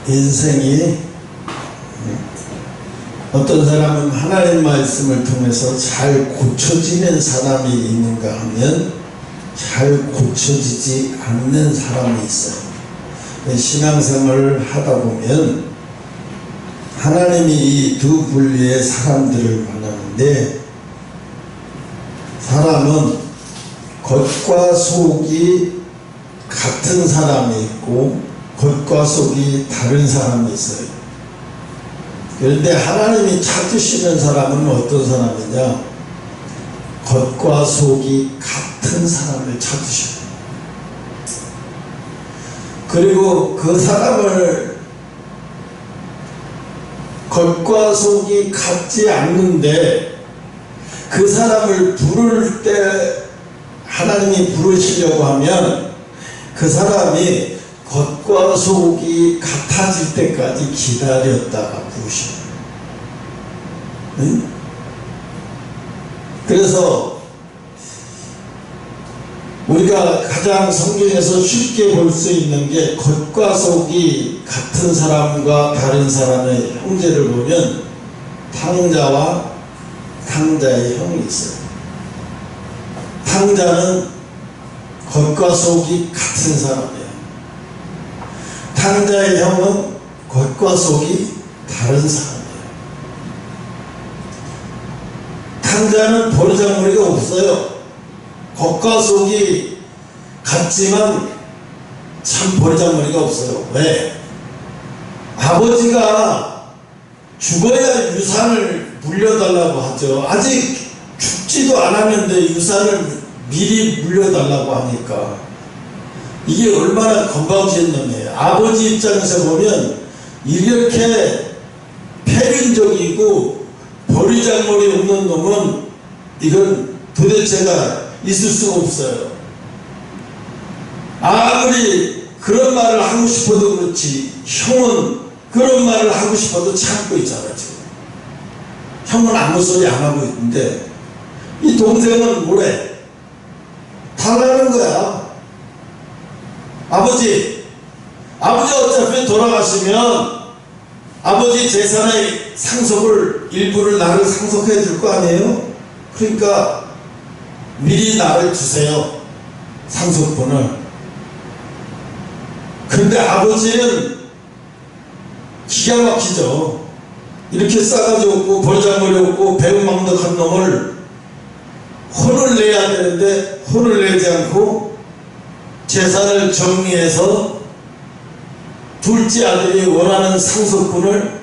인생이 어떤 사람은 하나님 말씀을 통해서 잘 고쳐지는 사람이 있는가 하면 잘 고쳐지지 않는 사람이 있어요. 신앙생활을 하다 보면 하나님이 이 두 분류의 사람들을 말하는데, 사람은 겉과 속이 같은 사람이 있고 겉과 속이 다른 사람이 있어요. 그런데 하나님이 찾으시는 사람은 어떤 사람이냐? 겉과 속이 같은 사람을 찾으셔요. 그리고 그 사람을 겉과 속이 같지 않는데 그 사람을 부를 때 하나님이 부르시려고 하면 그 사람이 겉과 속이 같아질 때까지 기다렸다가 부르셔요. 응? 그래서 우리가 가장 성경에서 쉽게 볼 수 있는 게, 겉과 속이 같은 사람과 다른 사람의 형제를 보면 탕자와 탕자의 형이 있어요. 탕자는 겉과 속이 같은 사람이에요. 탕자의 형은 겉과 속이 다른 사람이에요. 탕자는 버르장머리가 없어요. 겉과 속이 같지만 참 버르장머리가 없어요. 왜? 아버지가 죽어야 유산을 물려달라고 하죠. 아직 죽지도 않았는데 유산을 미리 물려달라고 하니까 이게 얼마나 건방진 놈이에요. 아버지 입장에서 보면 이렇게 폐륜적이고 버르장머리 없는 놈은 이건 도대체가 있을 수가 없어요. 아무리 그런 말을 하고 싶어도 그렇지, 형은 그런 말을 하고 싶어도 참고 있잖아. 지금 형은 아무 소리 안 하고 있는데 이 동생은 뭐래? 달라는 거야. 아버지 어차피 돌아가시면 아버지 재산의 상속을 일부를 나를 상속해 줄 거 아니에요? 그러니까 미리 나를 주세요, 상속분을. 근데 아버지는 기가 막히죠. 이렇게 싸가지 없고 버르장머리 없고 배은망덕한 놈을 혼을 내야 되는데 혼을 내지 않고 재산을 정리해서 둘째 아들이 원하는 상속분을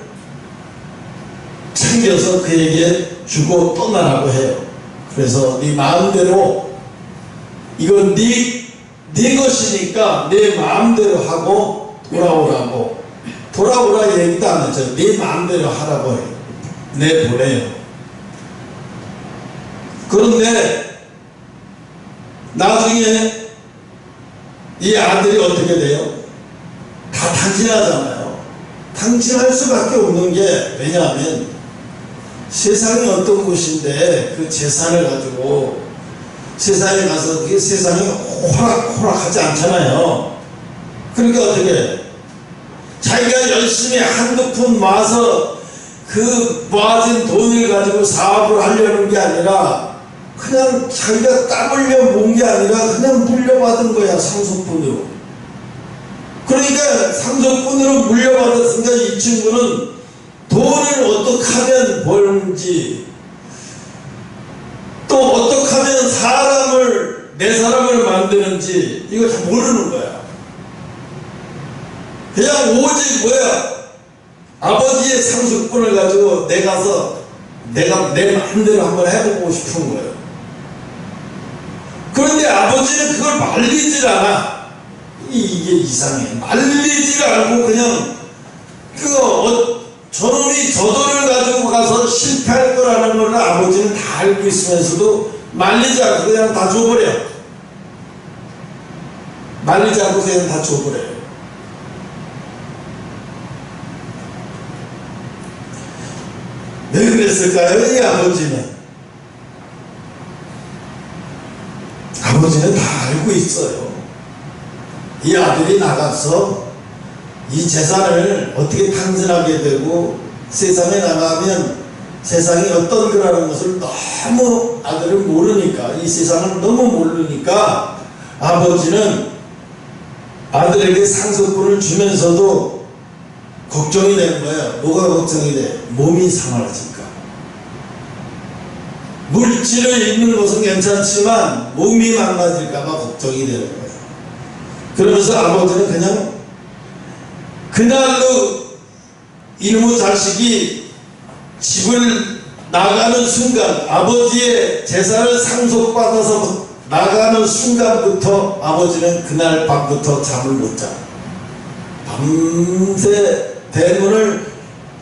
챙겨서 그에게 주고 떠나라고 해요. 그래서 네 마음대로, 이건 네 것이니까 네 마음대로 하고 돌아오라고. 돌아오라 얘기도 안 하죠. 네 마음대로 하라고 해요. 내보내요. 그런데 나중에 이 아들이 어떻게 돼요? 다 탕진하잖아요. 탕진할 수밖에 없는 게, 왜냐하면 세상이 어떤 곳인데 그 재산을 가지고 세상에 가서 그게 세상이 호락호락하지 않잖아요. 그러니까 어떻게 자기가 열심히 한두 푼 모아서 그 모아진 돈을 가지고 사업을 하려는 게 아니라 그냥 자기가 땀 흘려 모은 게 아니라 그냥 물려받은 거야, 상속분으로. 그러니까 상속분으로 물려받았으니까 이 친구는 돈을 어떻게 하면 벌는지, 또 어떻게 하면 내 사람을 만드는지 이거 다 모르는 거야. 그냥 오직 뭐야, 아버지의 상속분을 가지고 내가 내 마음대로 한번 해보고 싶은 거예요. 그런데 아버지는 그걸 말리질 않아. 이게 이상해. 말리질 않고 그냥 저놈이 저 돈을 가지고 가서 실패할 거라는 걸 아버지는 다 알고 있으면서도 말리지 않고 그냥 다 줘버려. 말리지 않고 그냥 다 줘버려요. 왜 그랬을까요? 이 아버지는 다 알고 있어요. 이 아들이 나가서 이 재산을 어떻게 탕진하게 되고 세상에 나가면 세상이 어떤 거라는 것을 너무 아들은 모르니까, 이 세상을 너무 모르니까 아버지는 아들에게 상속분을 주면서도 걱정이 되는 거예요. 뭐가 걱정이 돼? 몸이 상할까. 물질을 잃는 것은 괜찮지만 몸이 망가질까봐 걱정이 되는 거예요. 그러면서 아버지는 그냥 그날로 이놈의 자식이 집을 나가는 순간, 아버지의 재산을 상속받아서 나가는 순간부터 아버지는 그날 밤부터 잠을 못 자. 밤새 대문을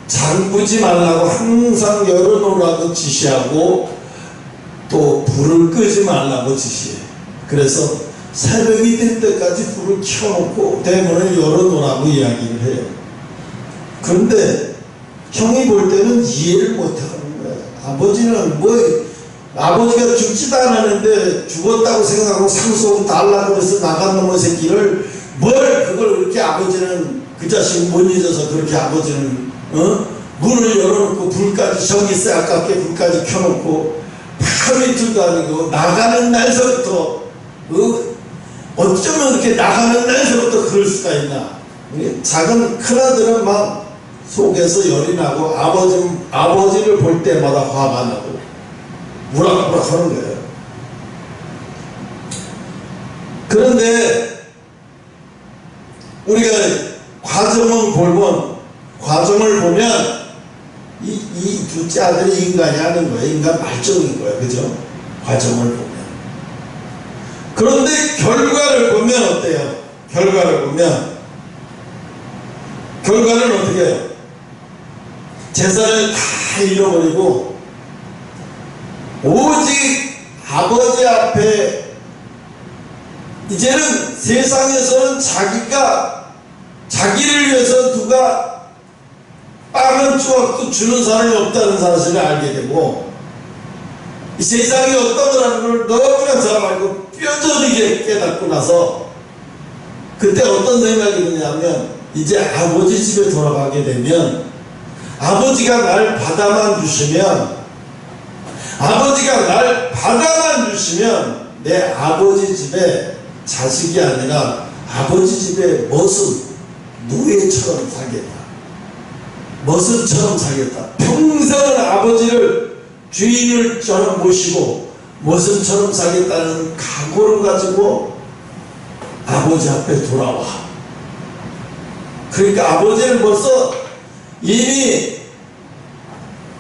잠그지 말라고 항상 열어놓으라고 지시하고 또 불을 끄지 말라고 지시해. 그래서 새벽이 될 때까지 불을 켜놓고 대문을 열어놓으라고 이야기를 해요. 그런데 형이 볼 때는 이해를 못하는 거예요. 아버지는 아버지가 죽지도 않았는데 죽었다고 생각하고 상속 달라고 해서 나간 놈의 새끼를 그걸 그렇게 아버지는 그 자식 못 잊어서 그렇게 아버지는 문을 열어놓고 불까지 정이 쎄아깝게 불까지 켜놓고 하루 이틀도 아니고 나가는 날서부터 어쩌면 이렇게 나가는 날서부터 그럴 수가 있나. 작은 큰아들은 막 속에서 열이 나고 아버지를 볼 때마다 화가 나고 우락부락 하는 거예요. 그런데 우리가 과정을 보면 이 둘째 아들이 인간이 아닌 거예요. 인간 말종인 거예요. 그죠? 과정을 보면. 그런데 결과를 보면 어때요? 결과는 어떻게 해요? 재산을 다 잃어버리고 오직 아버지 앞에 이제는 세상에서는 자기를 위해서 누가 빵 한 조각도 주는 사람이 없다는 사실을 알게 되고, 이 세상이 어떤 거라는 걸 너무나 잘 알고 뼈저리게 깨닫고 나서 그때 어떤 생각이 드냐면, 이제 아버지 집에 돌아가게 되면 아버지가 날 받아만 주시면 내 아버지 집에 자식이 아니라 아버지 집에 노예처럼 살겠다. 머슴처럼 살겠다. 평생을 아버지를 주인을처럼 모시고 머슴처럼 살겠다는 각오를 가지고 아버지 앞에 돌아와. 그러니까 아버지는 벌써 이미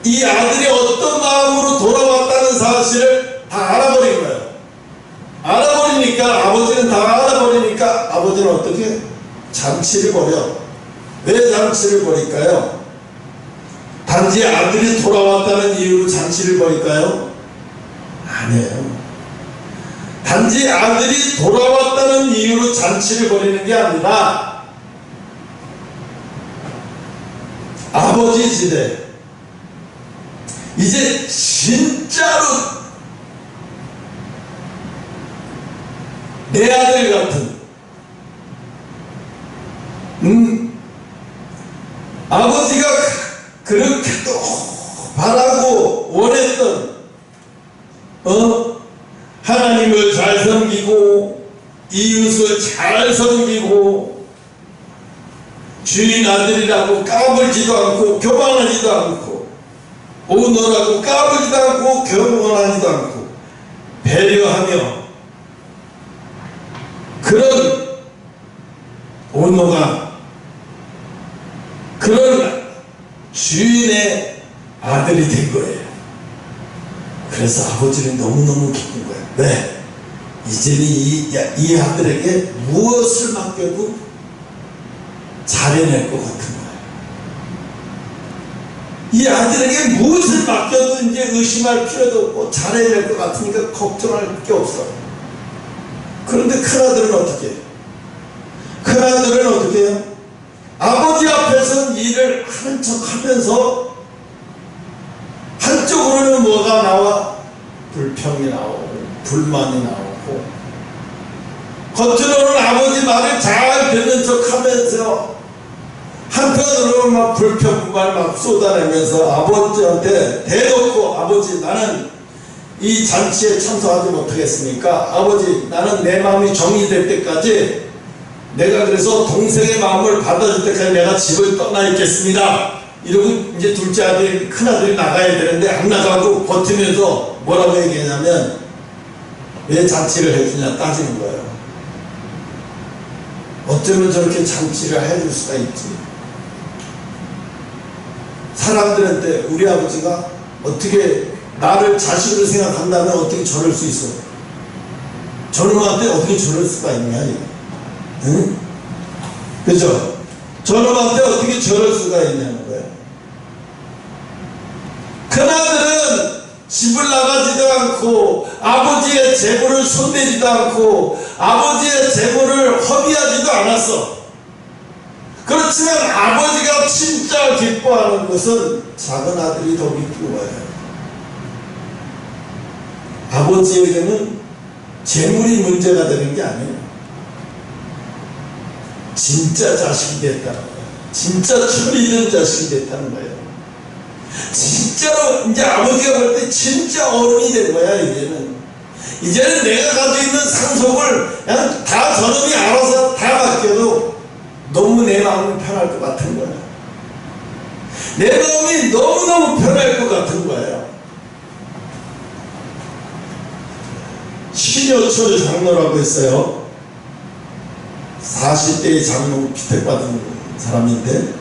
이 아들이 어떤 마음으로 돌아왔다는 사실을 다 알아버린 거예요. 알아버리니까 아버지는 어떻게? 잔치를 벌여. 왜 잔치를 벌일까요? 단지 아들이 돌아왔다는 이유로 잔치를 벌일까요? 아니에요. 단지 아들이 돌아왔다는 이유로 잔치를 벌이는 게 아니라 아버지 집에 이제 진짜로 내 아들 같은 아버지가 그렇게 또 바라고 원했던 하나님을 잘 섬기고 이웃을 잘 섬기고 주인 아들이라고 까불지도 않고 교만하지도 않고 오너라고 까불지도 않고 교만하지도 않고 배려하며 그런 오너가 그런 주인의 아들이 된 거예요. 그래서 아버지는 너무너무 기쁜 거예요. 왜? 이제는 이 아들에게 무엇을 맡겨도 잘해낼 것 같은 거예요. 이 아들에게 무엇을 맡겨도 이제 의심할 필요도 없고 잘해낼 것 같으니까 걱정할 게 없어. 그런데 큰아들은 어떻게 해요? 큰아들은 어떻게 해요? 아버지 앞에서는 일을 하는 척 하면서 한쪽으로는 뭐가 나와? 불평이 나오고 불만이 나오고 겉으로는 아버지 말을 잘 듣는 척 하면서 한편으로 막 불평불만 막 쏟아내면서 아버지한테 대놓고 아버지 나는 이 잔치에 참석하지 못하겠으니까 아버지 나는 내 마음이 정리될 때까지 내가 그래서 동생의 마음을 받아줄 때까지 내가 집을 떠나 있겠습니다. 이러고 이제 둘째 아들이 큰아들이 나가야 되는데 안 나가고 버티면서 뭐라고 얘기했냐면 왜 잔치를 해주냐 따지는 거예요. 어쩌면 저렇게 잔치를 해줄 수가 있지. 사람들한테 우리 아버지가 어떻게 나를 자식으로 생각한다면 어떻게 저럴 수 있어? 저놈한테 어떻게 저럴 수가 있냐 이거. 응? 그죠? 저놈한테 어떻게 저럴 수가 있냐는 거예요. 큰아들은 집을 나가지도 않고 아버지의 재물을 손대지도 않고 아버지의 재물을 허비하지도 않았어. 그렇지만 아버지가 진짜 기뻐하는 것은 작은 아들이 더 기뻐해요. 아버지에게는 재물이 문제가 되는 게 아니에요. 진짜 자식이 됐다는 거예요. 진짜 철이 든 자식이 됐다는 거예요. 진짜로 이제 아버지가 볼 때 진짜 어른이 된 거야. 이제는 내가 가지고 있는 상속을 그냥 다 저놈이 알아서 다 맡겨도 너무 내 마음이 편할 것 같은 거야. 내 마음이 너무너무 편할 것 같은 거예요. 신여철 장로라고 했어요. 40대의 장로 피택받은 사람인데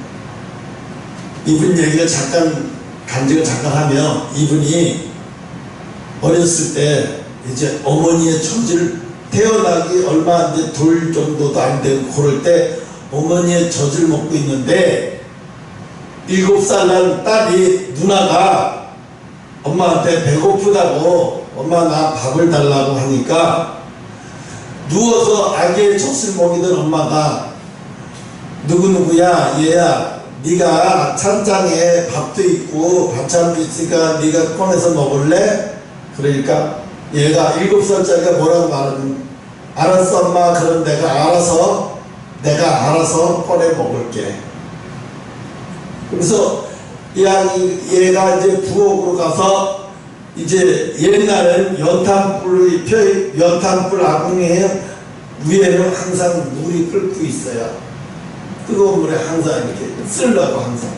이분 얘기가 잠깐 간증을 잠깐 하면 이분이 어렸을 때 이제 어머니의 처지를 태어나기 얼마 이제 돌 정도도 안 되고 그럴 때 어머니의 젖을 먹고 있는데 7살 난 딸이 누나가 엄마한테 배고프다고 엄마 나 밥을 달라고 하니까 누워서 아기의 젖을 먹이던 엄마가 누구누구야 얘야 네가 찬장에 밥도 있고 반찬도 있으니까 네가 꺼내서 먹을래? 그러니까 얘가 7살짜리가 뭐라고 말하는 알았어 엄마 그럼 내가 알아서 꺼내 먹을게. 그래서 얘가 이제 부엌으로 가서 이제 옛날에는 연탄불 아궁이에 위에는 항상 물이 끓고 있어요. 뜨거운 물에 항상 이렇게 쓰려고 항상.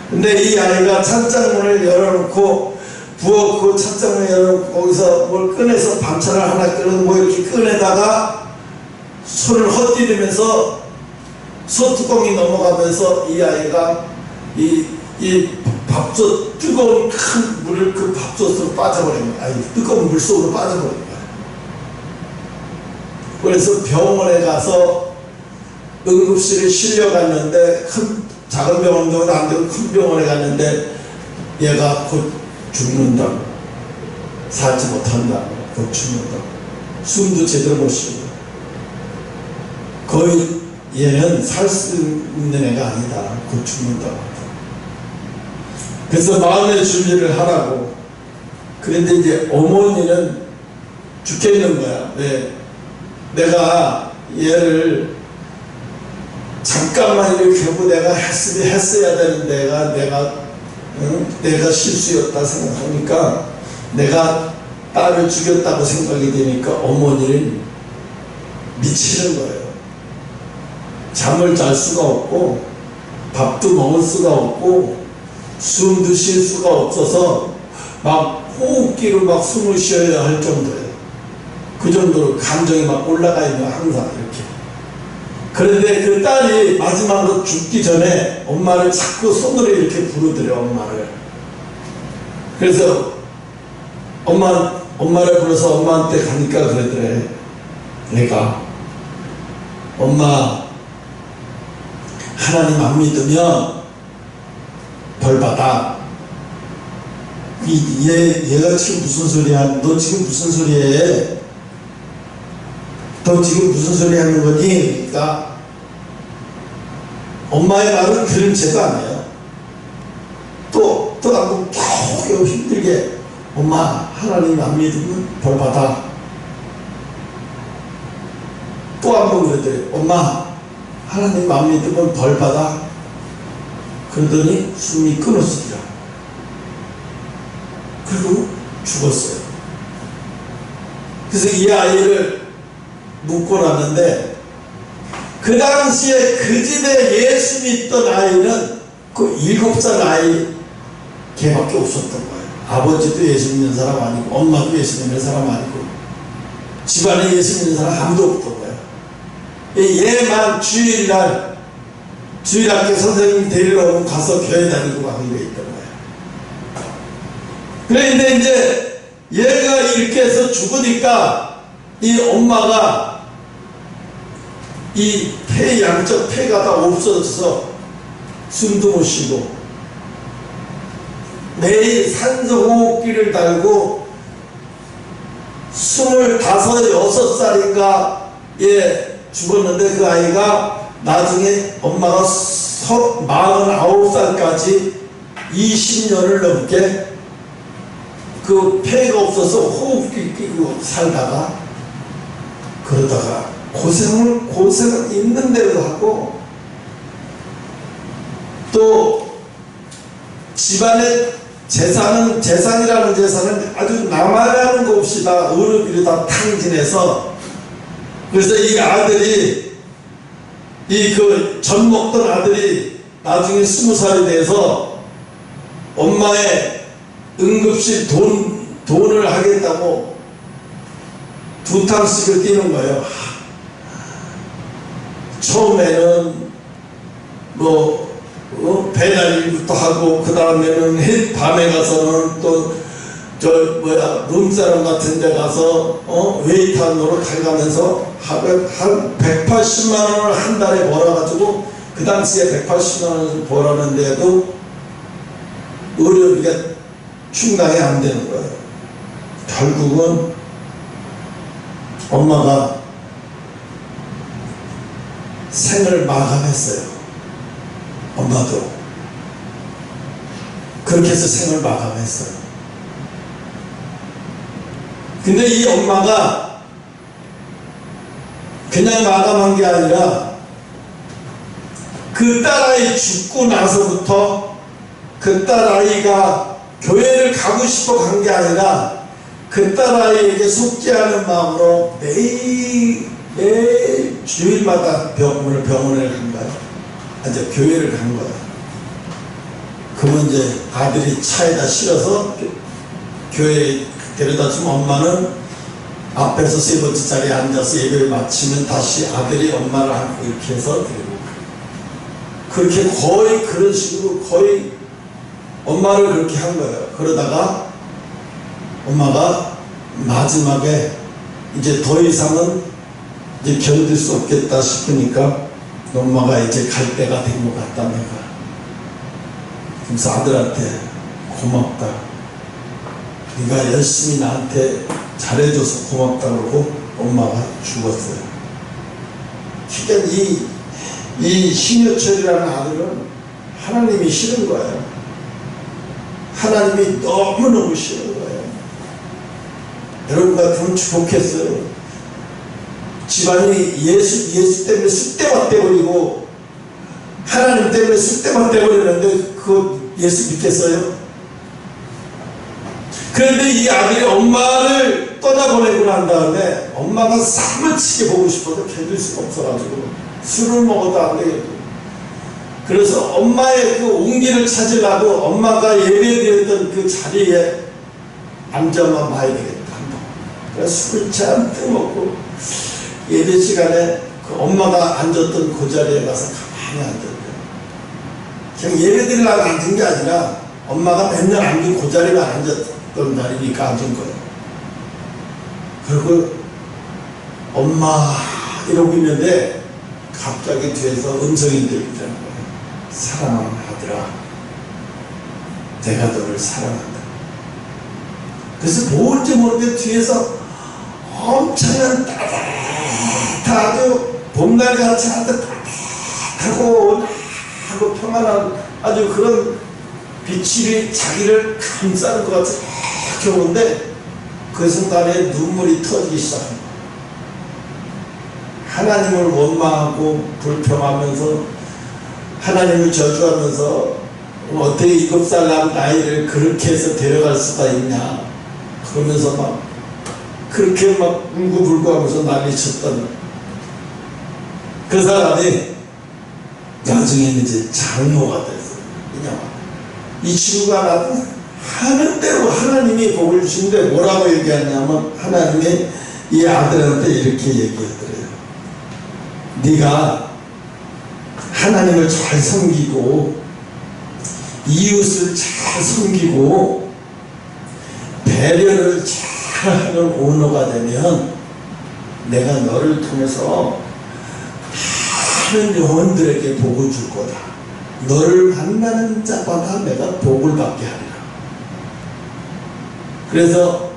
근데 이 아이가 찬장문을 열어놓고 부엌 그 찬장문을 열어놓고 거기서 뭘 꺼내서 반찬을 하나 끓여서 뭐 이렇게 꺼내다가 손을 헛디디면서 소뚜껑이 넘어가면서 이 아이가 이 밥솥 뜨거운 큰 물을 그 밥솥으로 빠져버린 거야. 뜨거운 물속으로 빠져버린 거야. 그래서 병원에 가서 응급실에 실려갔는데 작은 병원도 안 되고 큰 병원에 갔는데 얘가 곧 죽는다고 살지 못한다고 곧 죽는다고 숨도 제대로 못 쉬고 거의 얘는 살 수 있는 애가 아니다 곧 죽는다고. 그래서 마음의 준비를 하라고. 그런데 이제 어머니는 죽겠는 거야. 왜? 내가 얘를 잠깐만 이렇게 하고 내가 했어야 되는 내가 실수였다 생각하니까 내가 딸을 죽였다고 생각이 되니까 어머니는 미치는 거예요. 잠을 잘 수가 없고 밥도 먹을 수가 없고 숨도 쉴 수가 없어서 막 호흡기로 막 숨을 쉬어야 할 정도예요. 그 정도로 감정이 막 올라가 있는 항상 이렇게. 그런데 그 딸이 마지막으로 죽기 전에 엄마를 자꾸 손으로 이렇게 부르더래 엄마를. 그래서 엄마를 불러서 엄마한테 가니까 그러더래. 내가 엄마 하나님 안 믿으면 벌 받아. 얘가 지금 무슨 소리야? 너 지금 무슨 소리 해? 너 지금 무슨 소리 하는 거니? 그러니까 엄마의 말은 들은 채도 안 해요. 또 하고 겨우 힘들게 엄마 하나님 안 믿으면 벌 받아. 또 한 번 그러더래. 엄마 하나님 안 믿으면 벌 받아. 그러더니 숨이 끊어지더라. 그리고 죽었어요. 그래서 이 아이를 묻고 났는데, 그 당시에 그 집에 예수 믿던 아이는 그 7살 아이 걔밖에 없었던 거예요. 아버지도 예수 믿는 사람 아니고, 엄마도 예수 믿는 사람 아니고, 집안에 예수 믿는 사람 아무도 없던 거예요. 얘만 주일날 주일학교 선생님이 데리러 오면 가서 교회 다니고 하고 있던 거예요. 그런데 이제 얘가 이렇게 해서 죽으니까 이 엄마가 이 폐, 양쪽 폐가 다 없어져서 숨도 못 쉬고 매일 산소호흡기를 달고 25, 6살인가 예 죽었는데, 그 아이가 나중에 엄마가 49살까지 20년을 넘게 그 폐가 없어서 호흡기 끼고 살다가, 그러다가 고생을 있는 대로 하고, 또 집안의 재산이라는 재산은 아주 남아라는 거 없이 다 어른들이 다 탕진해서, 그래서 이 아들이 전 먹던 아들이 나중에 20살이 돼서 엄마의 응급실 돈을 하겠다고 2탕씩을 띄는 거예요. 처음에는 배달일부터 하고, 그 다음에는 밤에 가서는 또 룸사람 같은 데 가서 웨이터 노릇해가면서 한 180만 원을 한 달에 벌어가지고, 그 당시에 180만 원을 벌었는데도 의료비가 충당이 안 되는 거예요. 결국은 엄마가 생을 마감했어요. 엄마도 그렇게 해서 생을 마감했어요. 근데 이 엄마가 그냥 마감한 게 아니라, 그 딸아이 죽고 나서부터 그 딸아이가 교회를 가고 싶어 간 게 아니라, 그 딸아이에게 속죄하는 마음으로 매일 주일마다 병원을 간 거야. 이제 교회를 간 거야. 그러면 이제 아들이 차에다 실어서 교회에 데려다 주면, 엄마는 앞에서 3번째 자리에 앉아서 예배를 마치면 다시 아들이 엄마를 안고 이렇게 해서 데리고, 그렇게 거의 그런 식으로 거의 엄마를 그렇게 한 거예요. 그러다가 엄마가 마지막에 이제 더 이상은 이제 견딜 수 없겠다 싶으니까 엄마가 이제 갈 때가 된 것 같다, 내가. 그래서 아들한테 고맙다, 네가 열심히 나한테 잘해줘서 고맙다 그러고 엄마가 죽었어요. 그러니까 이 신효철이라는 아들은 하나님이 싫은 거예요. 하나님이 너무너무 싫은 거예요. 여러분 같으면 좋겠어요. 집안이 예수 때문에 쑥대밭 돼버리고, 하나님 때문에 쑥대밭 돼버리는데 그 예수 믿겠어요? 그런데 이 아들이 엄마를 떠나보내고 난 다음에 엄마가 사무치게 보고 싶어도 견딜 수가 없어가지고 술을 먹어도 안 되겠고, 그래서 엄마의 그 온기를 찾으려고 엄마가 예배드렸던 그 자리에 앉아만 봐야 되겠다. 그래서 술을 잔뜩 먹고 예배 시간에 그 엄마가 앉았던 그 자리에 가서 가만히 앉았대요. 그냥 예배 드리려고 앉은 게 아니라 엄마가 맨날 앉은 그 자리에 앉았던 자리니까 앉은 거예요. 그리고 엄마 이러고 있는데 갑자기 뒤에서 음성이 들리더라는 거예요. 사랑하는 아들아, 내가 너를 사랑한다. 그래서 뭔지 모르게 뒤에서 엄청난 아주 봄날같이 따뜻하고 하고 평안한 아주 그런 빛이 자기를 감싸는 것 같이 이렇게 오는데, 그 순간에 눈물이 터지기 시작합니다. 하나님을 원망하고 불평하면서 하나님을 저주하면서 어떻게 7살 난 아이를 그렇게 해서 데려갈 수가 있냐 그러면서 막 그렇게 막 울고불고 하면서 난리쳤던 그 사람이 나중에는 이제 장로가 됐어요. 그냥 이 친구가 나도 하는 대로 하나님이 복을 주신데 뭐라고 얘기하냐면 하나님이 이 아들한테 이렇게 얘기하더래요. 네가 하나님을 잘 섬기고 이웃을 잘 섬기고 배려를 잘하는 오너가 되면 내가 너를 통해서 많은 영혼들에게 복을 줄 거다. 너를 만나는 자마다 내가 복을 받게 하리라. 그래서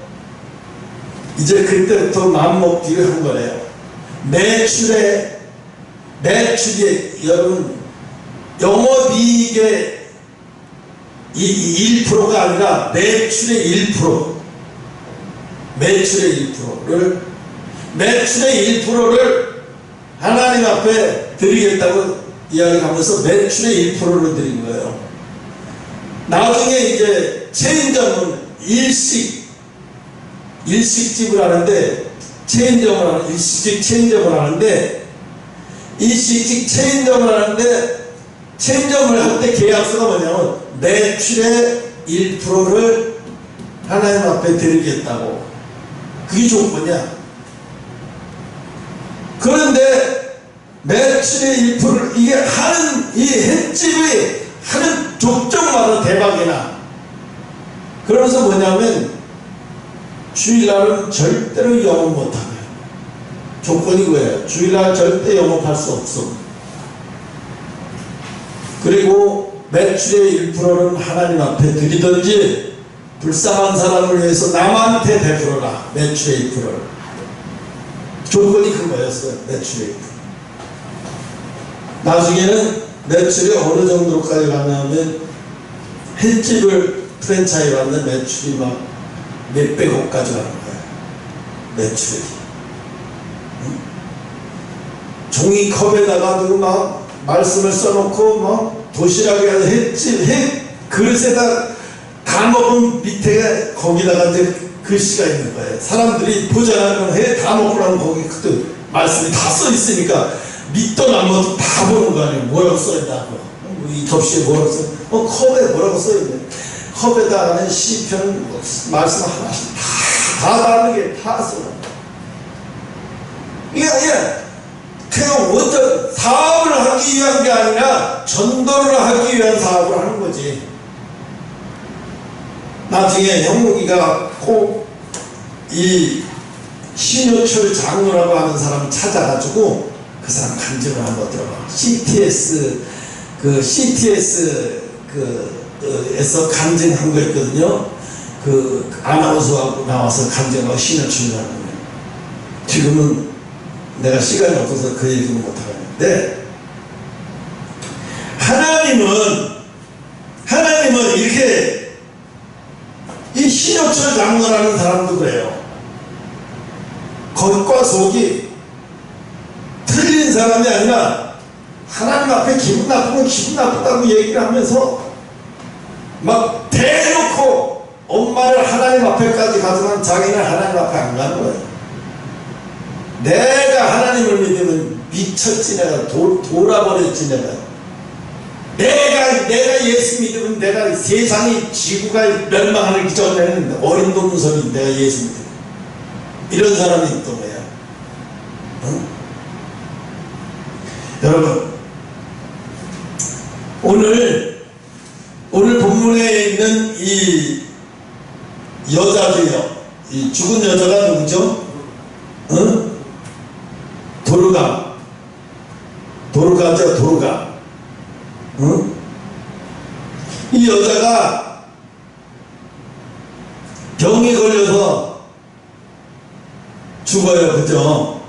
이제 그때부터 마음먹기를 한 거래요. 매출이 여러분 영업이익의 1%가 아니라 매출의 1%, 매출의 1%를 하나님 앞에 드리겠다고 이야기하면서 매출의 1%를 드린 거예요. 나중에 이제 체인점은 일식집을 하는데 일식집 체인점을 하는데 일식집 체인점을 하는데 체인점을 할 때 계약서가 뭐냐면 매출의 1%를 하나님 앞에 드리겠다고. 그게 조건이야. 그런데 매출의 1%를 이게 하는 이 횟집이 하는 족족마다 대박이나. 그러면서 뭐냐면 주일날은 절대로 영업 못하게. 조건이 그거예요. 주일날 절대 영업할 수 없어. 그리고 매출의 1%는 하나님 앞에 드리든지 불쌍한 사람을 위해서 남한테 베풀어라. 매출의 1%를. 조건이 그거였어요. 매출의 1%. 나중에는 매출이 어느 정도까지 가냐면 횟집을 프랜차이즈 받는 매출이 막 몇백억까지 가는 거예요. 매출이. 종이컵에다가 막 말씀을 써놓고 뭐 도시락에 횟집 그릇에다 다 먹은 밑에 거기다가 이제 글씨가 있는 거예요. 사람들이 보잖아요. 회 다 먹고 나면 거기 그때 말씀이 다 써 있으니까 밑도 남도 다 보는 거 아니에요. 뭐라고 써있다고. 이 접시에 뭐라고 써? 컵에 뭐라고 써있네. 컵에다가는 시편 말씀 하나씩 다 다르게 다 써. 이게 그냥 어떤 사업을 하기 위한 게 아니라 전도를 하기 위한 사업을 하는 거지. 나중에 형무기가 꼭 이 신효철 장로라고 하는 사람을 찾아가지고 그 사람 간증을 한번 들어봐. CTS에서 간증한 거 있거든요. 그 아나운서하고 나와서 간증하고 신효철이라는 거예요. 지금은 내가 시간이 없어서 그 얘기는 못하겠는데 하나님은 이렇게 이 신효철 장로라는 사람도 그래요. 겉과 속이 틀린 사람이 아니라 하나님 앞에 기분 나쁘면 기분 나쁘다고 얘기를 하면서 막 대놓고 엄마를 하나님 앞에까지 가지만 자기는 하나님 앞에 안 가는 거예요. 내가 하나님을 믿으면 미쳤지. 내가 돌아버렸지. 내가 예수 믿으면 내가 세상이 지구가 멸망하기 전에는 어림도 없는 소리. 내가 예수 믿으면 이런 사람이 있던 거야. 여러분 오늘 본문에 있는 이 여자도요. 이 죽은 여자가 누구죠? 도르가죠. 이 여자가 병이 걸려서 죽어요. 그죠?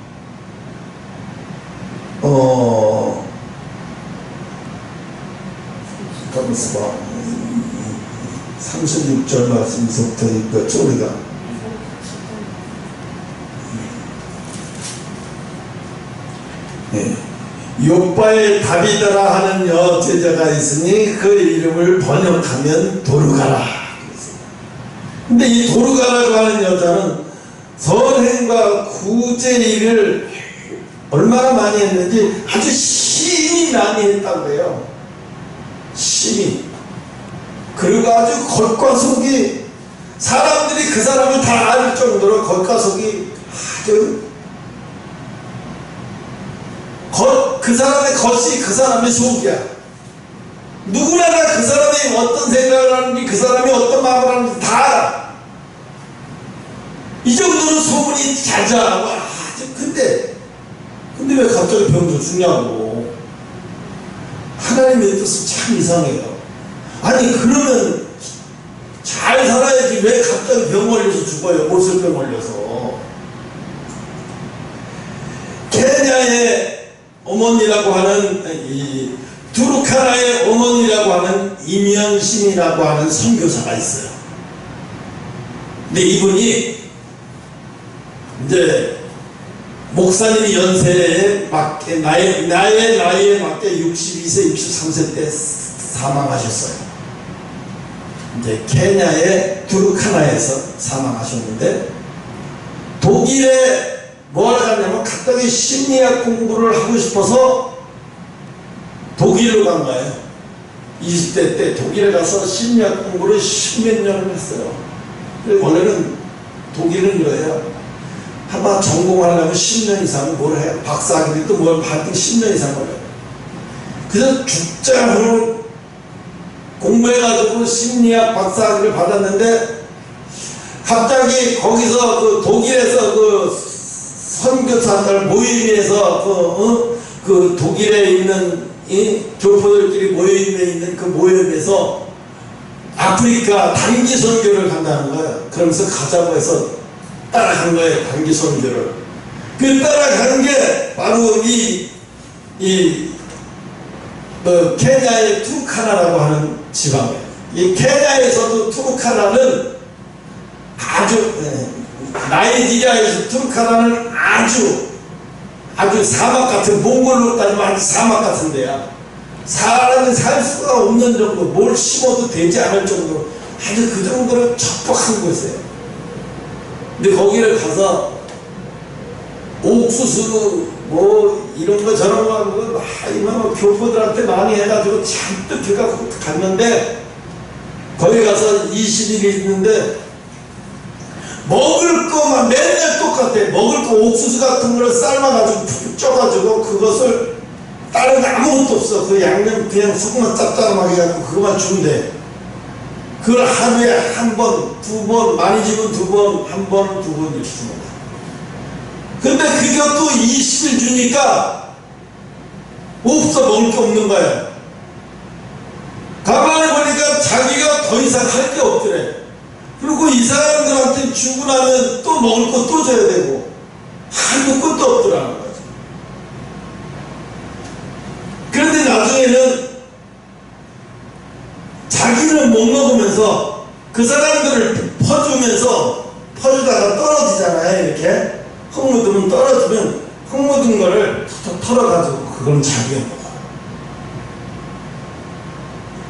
36절 말씀부터 읽었죠, 우리가. 네. 요빠의 다비다라 하는 여제자가 있으니 그 이름을 번역하면 도르가라. 근데 이 도르가라고 하는 여자는 선행과 구제 일을 얼마나 많이 했는지 아주 심히 많이 했다고 해요. 심히. 그리고 아주 겉과 속이, 사람들이 그 사람을 다 알 정도로 겉과 속이 아주 그 사람의 겉이 그 사람의 속이야. 누구나 다 그 사람이 어떤 생각을 하는지, 그 사람이 어떤 마음을 하는지 다 알아. 이 정도는 소문이 자자하고 아주. 근데 왜 갑자기 병도 죽냐고. 하나님의 뜻은 참 이상해요. 아니 그러면 잘 살아야지 왜 갑자기 병 걸려서 죽어요? 몰살병 걸려서. 케냐의 어머니라고 하는 이 두루카나의 어머니라고 하는 임현심이라고 하는 선교사가 있어요. 근데 이분이 이제 목사님 연세에 맞게 나의 나이에 맞게 62세 63세 때 사망하셨어요. 이제 케냐의 두루카나에서 사망하셨는데, 독일에 뭐하러 갔냐면 갑자기 심리학 공부를 하고 싶어서 독일로 간 거예요. 20대 때 독일에 가서 심리학 공부를 10몇 년을 했어요. 원래는 독일은 그래요. 아마 전공하려면 10년 이상 뭘 해요. 박사학위도 뭘 받든 10년 이상 걸려요. 그래서 죽자로 공부해가지고 심리학 박사학위를 받았는데, 갑자기 거기서 그 독일에서 그 선교사들 모임에서 그 독일에 있는 이 교포들끼리 모임에 있는 그 모임에서 아프리카 단기 선교를 간다는 거예요. 그러면서 가자고 해서 따라간 거예요. 단기 선교를. 그 따라가는 게 바로 케냐의 투르카나라고 하는 지방이에요. 이 케냐에서도 투르카나는 아주, 나이지리아에서 투르카나는 아주 사막 같은, 몽골로 따지면 아주 사막 같은 데야. 사람이 살 수가 없는 정도, 뭘 심어도 되지 않을 정도로 아주 그 정도로 척박한 곳이에요. 근데 거기를 가서 옥수수 뭐 이런 거 저런 거 뭐 교포들한테 많이 해가지고 잔뜩 해가지고 갔는데, 거기 가서 20일 있는데 먹을 거만 맨날 똑같아. 먹을 거 옥수수 같은 걸 삶아가지고 푹 쪄가지고 그것을 다른 아무것도 없어. 그 양념 그냥 소금만 짭짤하게 해가지고 그것만 준대. 그걸 하루에 한 번, 두 번, 많이 주면 두 번, 한 번, 두 번 이렇게 주는 거야. 근데 그것도 20일 주니까 없어. 먹을 게 없는 거야. 가만히 보니까 자기가 더 이상 할 게 없더래. 그리고 이 사람들한테 주고 나면 또 먹을 거 또 줘야 되고 한도 끝도 없더라는 거죠. 그런데 나중에는 자기는 못 먹으면서 그 사람들을 퍼주다가 떨어지잖아요. 이렇게 흙 묻으면 떨어지면 흙 묻은 거를 털어가지고 그건 자기가 먹어.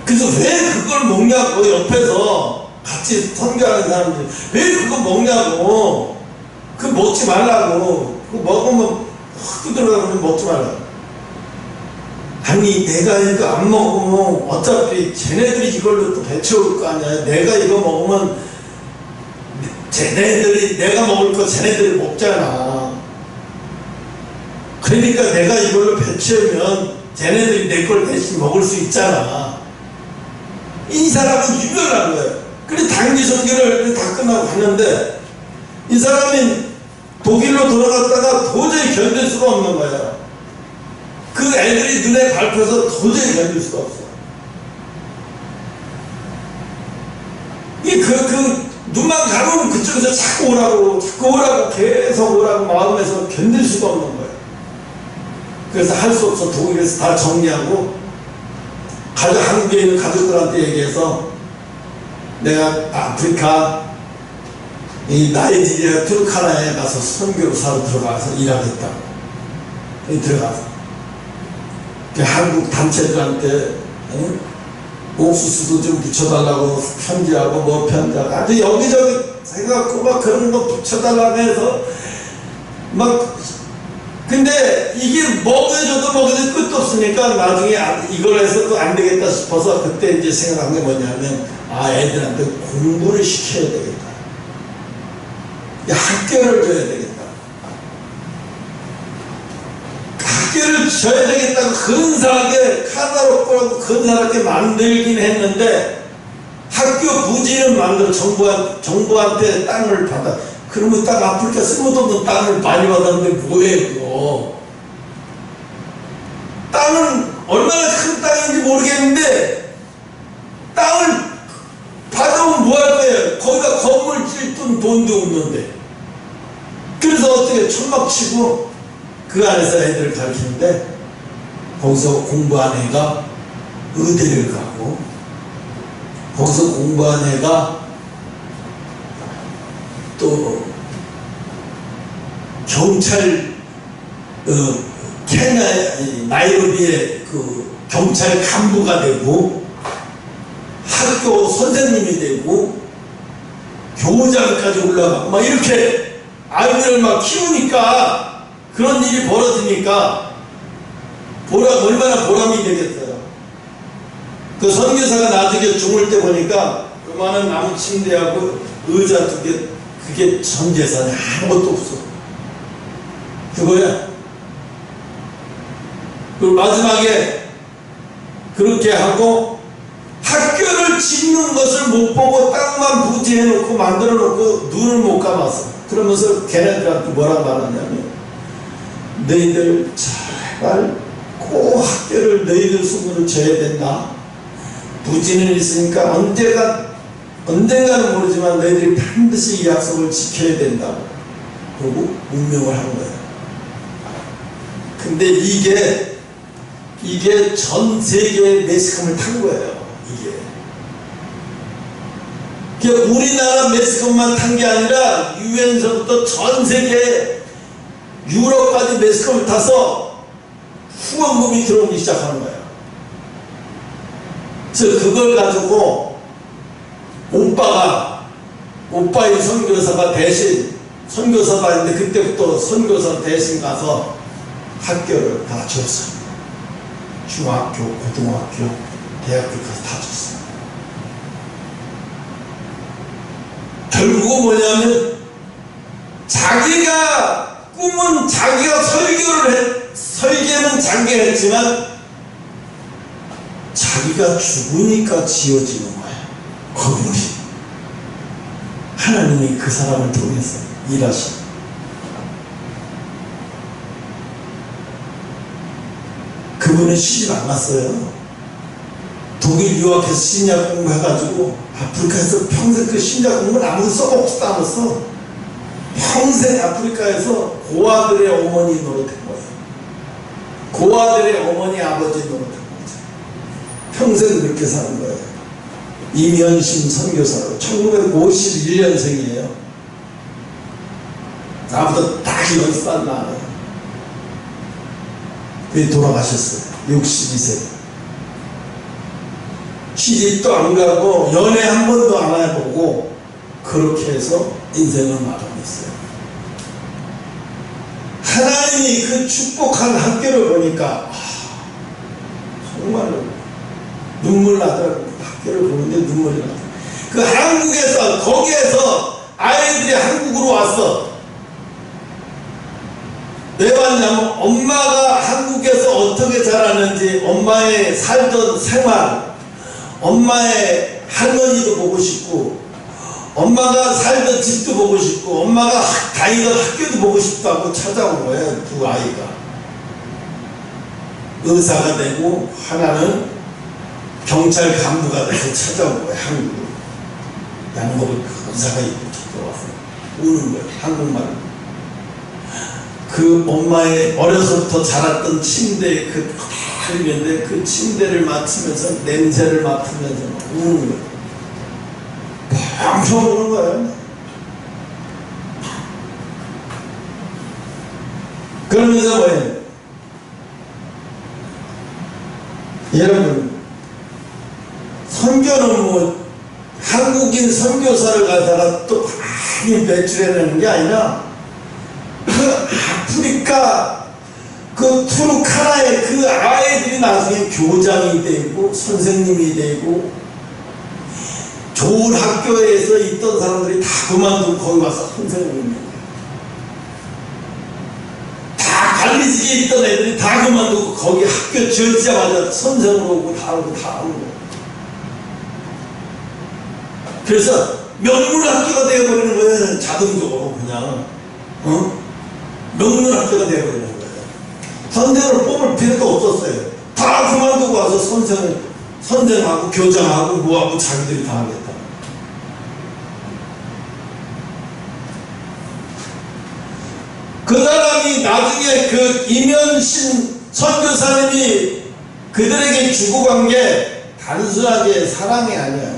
그래서 왜 그걸 먹냐고, 옆에서 같이 선교하는 사람들이 왜 그거 먹냐고. 그거 먹지 말라고. 그거 먹으면 흙 들어가면 먹지 말라고. 아니 내가 이거 안 먹으면 어차피 쟤네들이 이걸로 또 배쳐올 거 아니야. 내가 이거 먹으면 쟤네들이, 내가 먹을 거 쟤네들이 먹잖아. 그러니까 내가 이걸로 배치우면 쟤네들이 내 걸 대신 먹을 수 있잖아. 이 사람은 유별난 거예요. 그래 단기 선교를 다 끝나고 갔는데 이 사람이 독일로 돌아갔다가 도저히 견딜 수가 없는 거야. 그 애들이 눈에 밟혀서 도저히 견딜 수가 없어. 그 눈만 감으면 그쪽에서 자꾸 오라고 계속 오라고 마음에서 견딜 수가 없는 거야. 그래서 할 수 없어 독일에서 다 정리하고 한국에 있는 가족들한테 얘기해서 내가 아프리카 이 나이지리아 투르카나에 가서 선교사로 들어가서 일하겠다. 들어가서 한국 단체들한테 옥수수도 좀 붙여달라고 편지하고 뭐 편지하고 아주 여기저기 해갖고 막 그런 거 붙여달라고 해서 막 근데 이게 먹여줘도 끝도 없으니까 나중에 이걸 해서 또 안 되겠다 싶어서 그때 이제 생각한 게 뭐냐면 애들한테 공부를 시켜야 되겠다. 학교를 줘야 되겠다. 학교를 줘야 되겠다고 근사하게 카다롭고 근사하게 만들긴 했는데 학교 부지는 만들어 정부한테 땅을 받아. 그러면 딱 아프리카 쓸모도 없는 땅을 많이 받았는데 뭐해 그거. 땅은 얼마나 큰 땅인지 모르겠는데 땅을 받아오면 뭐 할 거예요. 거기다 건물 질 돈도 없는데. 그래서 어떻게 천막 치고 그 안에서 애들을 가르치는데 거기서 공부한 애가 의대를 가고 거기서 공부한 애가 또 경찰 케냐 나이로비의 그 경찰 간부가 되고 학교 선생님이 되고 교장까지 올라가고 막 이렇게 아이들을 막 키우니까 그런 일이 벌어지니까 얼마나 보람이 되겠어요. 그 선교사가 나중에 죽을 때 보니까 그만한 나무 침대하고 의자 2개 그게 전 재산이 아무것도 없어. 그거야. 그리고 마지막에 그렇게 하고 학교를 짓는 것을 못 보고 땅만 부지해놓고 만들어놓고 눈을 못 감았어. 그러면서 걔네들한테 뭐라 말하냐면 너희들 제발 꼭 학교를 너희들 손으로 져야 된다. 부지는 있으니까 언젠가는 모르지만 너희들이 반드시 이 약속을 지켜야 된다. 그러고 운명을 한 거예요. 근데 이게 전 세계의 매스컴을 탄 거예요. 이게 우리나라 매스컴만 탄 게 아니라 유엔서부터 전 세계 유럽까지 매스컴을 타서 후원금이 들어오기 시작하는 거예요. 그래서 그걸 가지고 오빠의 선교사가 대신 선교사가 있는데 그때부터 선교사 대신 가서 학교를 다 줬어요. 중학교, 고등학교, 대학교까지 다 줬어요. 결국은 뭐냐면 자기가 꿈은 자기가 설계는 자기가 했지만 자기가 죽으니까 지어지는 거예요. 건물이. 하나님이 그 사람을 통해서 일하시는. 그분은 시집 안 갔어요. 독일 유학해서 신약 공부해가지고 아프리카에서 평생 그 신약 공부를 아무도 써먹지도 않았어. 평생 아프리카에서 고아들의 어머니 노릇한 거예요. 고아들의 어머니 아버지 노릇한 거죠. 평생 그렇게 사는 거예요. 이면심 선교사로 1951년생이에요. 나보다 딱 10살 나아요. 그게 돌아가셨어요. 62세. 시집도 안 가고 연애 한 번도 안 해보고 그렇게 해서 인생을 마감했어요. 하나님이 그 축복한 학교를 보니까 정말로 눈물 나더라고요. 학교를 보는데 눈물이 나더라고요. 그 한국에서 거기에서 아이들이 한국으로 왔어. 왜 왔냐면 엄마가 한국에서 어떻게 자랐는지 엄마의 살던 생활, 엄마의 할머니도 보고 싶고 엄마가 살던 집도 보고 싶고 엄마가 다니던 학교도 보고 싶다고 찾아온 거예요. 두 아이가 의사가 되고 하나는 경찰 간부가 돼서 찾아온 거예요. 한국으로. 양복을 의사가 입고 찾아와서 우는 거예요. 한국말. 그 엄마의 어려서부터 자랐던 침대에 그인데 그 침대를 맡으면서 냄새를 맡으면서 우는 거예요. 펑펑 우는 거예요. 그러면서 뭐예요? 여러분, 선교는 뭐 한국인 선교사를 가다가 또 많이 배출해내는 게 아니라 그 아프리카 그 투르카나의 그 아이들이 나중에 교장이 되고 선생님이 되고 좋은 학교에서 있던 사람들이 다 그만두고 거기 와서 선생님이 다 관리직에 있던 애들이 다 그만두고 거기 학교 지어지자마자 선생으로 오고 다 오고 다 오고. 그래서 명문학교가 되어버리는 거예요. 자동적으로 그냥 명문학교가 되어버리는 거예요. 선생을 뽑을 필요도 없었어요. 다 그만두고 와서 선생하고 교장하고 뭐하고 자기들이 다 하겠다. 그 사람이 나중에 그 이면신 선교사님이 그들에게 주고 간 게 단순하게 사랑이 아니야.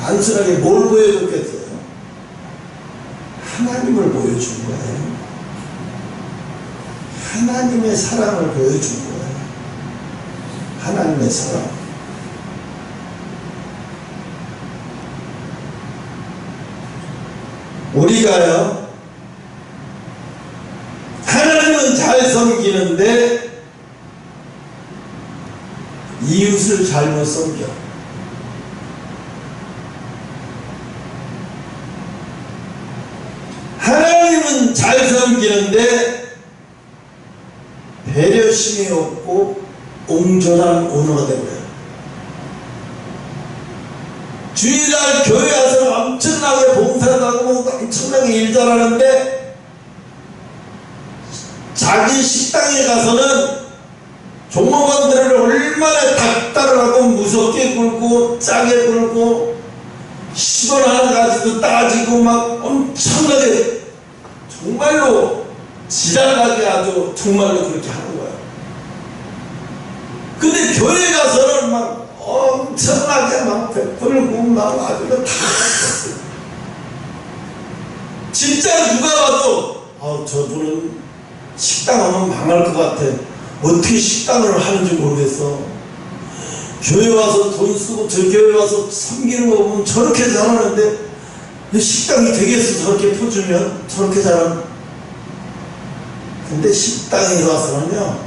단순하게 뭘 보여줬겠어요? 하나님을 보여준 거예요. 하나님의 사랑을 보여준 거예요. 하나님의 사랑. 우리가요, 하나님은 잘 섬기는데 이웃을 잘못 섬겨. 하나님은 잘 섬기는데 배려심이 없고 옹졸한 언어가 되고요. 주일날 교회 와서는 엄청나게 봉사를 하고 엄청나게 일 잘하는데 자기 식당에 가서는 종업원들을 얼마나 닥달을 하고 무섭게 굴고 짜게 굴고 10원 하나 가지고 따지고 막 엄청나게 정말로 지랄나게 아주 정말로 그렇게 하는 거야. 근데 교회 가서는 막 엄청나게 막 베풀고 막 아주 다 진짜 누가 봐도 저분은 식당 하면 망할 것 같아. 어떻게 식당을 하는지 모르겠어. 교회 와서 돈 쓰고 저 교회 와서 섬기는 거 보면 저렇게 잘하는데 식당이 되겠어. 저렇게 퍼주면 저렇게 잘하는. 근데 식당에 와서는요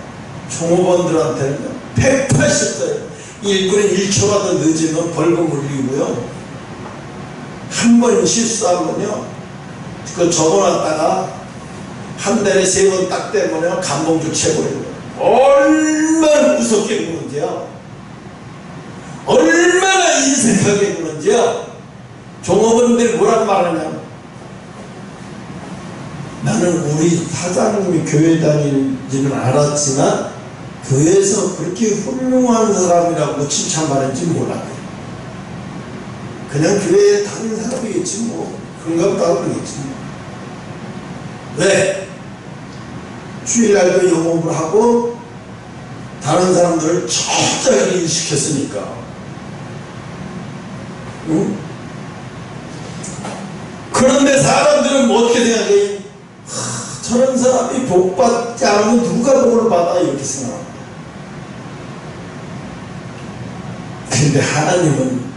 종업원들한테는 180도 1분에 1초라도 늦으면 벌금 물리고요. 한 번 실수하면요 그 적어놨다가 한 달에 3번 딱 되면요 감봉 조치해버리는 거예요. 얼마나 무섭게 구는지요. 얼마나 인색하게 구는지요. 종업원들이 뭐라고 말하냐. 나는 우리 사장님이 교회 다니는지는 알았지만 교회에서 그렇게 훌륭한 사람이라고 칭찬받는지 몰랐네. 그냥 교회에 다니는 사람이겠지 뭐. 그런가 보다 그러겠지 뭐. 왜? 주일날도 영업을 하고 다른 사람들을 철저하게 일시켰으니까. 응? 그런데 사람들은 뭐 어떻게 생각해? 저런 사람이 복받지 않으면 누가 복을 받아? 이렇게 생각합니다. 근데 하나님은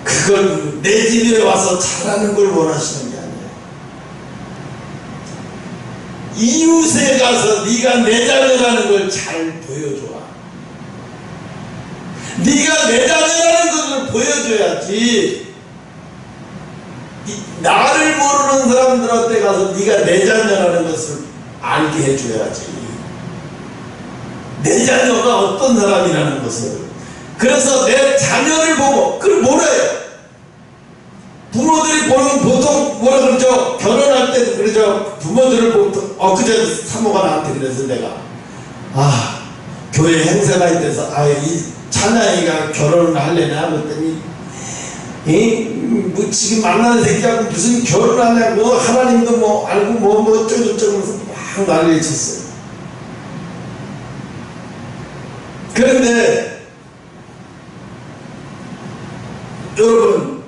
그걸 내 집에 와서 잘하는 걸 원하시는 게 아니에요. 이웃에 가서 네가 내 자녀라는 걸 잘 보여줘라. 네가 내 자녀라는 것을 보여줘야지. 나를 모르는 사람들한테 가서 네가 내 자녀라는 것을 알게 해줘야지. 내 자녀가 어떤 사람이라는 것을. 그래서 내 자녀를 보고 그걸 뭐래요? 부모들이 보면 보통 뭐라 그러죠? 결혼할 때도 그러죠. 부모들을 보면 그제 사모가 나한테 그래서 내가 교회 행사가 있대서 이 찬양이가 결혼을 하려나 그랬더니 뭐 지금 만나는 새끼하고 무슨 결혼하냐고 하나님도 뭐 알고 뭐 어쩌고저쩌고 막 난리를 쳤어요. 그런데 여러분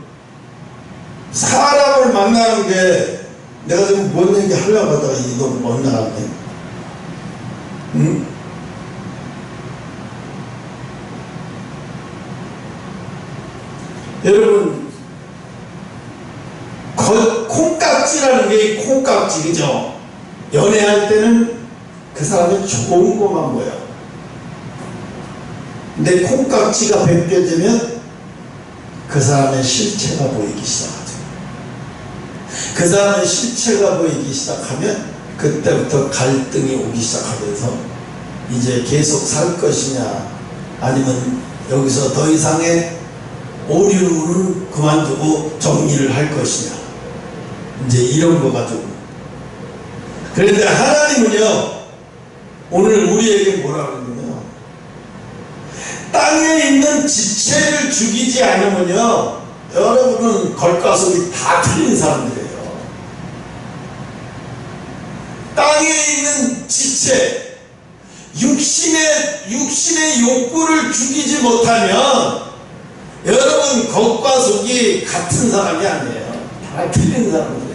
사람을 만나는 게 내가 지금 뭔 얘기 하려고 하다가 이거 못 나갔네. 응? 여러분, 콩깍지라는 게 콩깍지, 그죠? 연애할 때는 그 사람이 좋은 것만 보여. 근데 콩깍지가 벗겨지면 그 사람의 실체가 보이기 시작하죠. 그 사람의 실체가 보이기 시작하면 그때부터 갈등이 오기 시작하면서 이제 계속 살 것이냐, 아니면 여기서 더 이상의 오류는 그만두고 정리를 할 것이냐, 이제 이런 거 가지고. 그런데 하나님은요, 오늘 우리에게 뭐라 그러냐면요, 땅에 있는 지체를 죽이지 않으면요, 여러분은 겉가속이 다 틀린 사람들이에요. 땅에 있는 지체, 육신의 욕구를 죽이지 못하면 여러분 겉과 속이 같은 사람이 아니에요. 다 틀린 사람들이에요.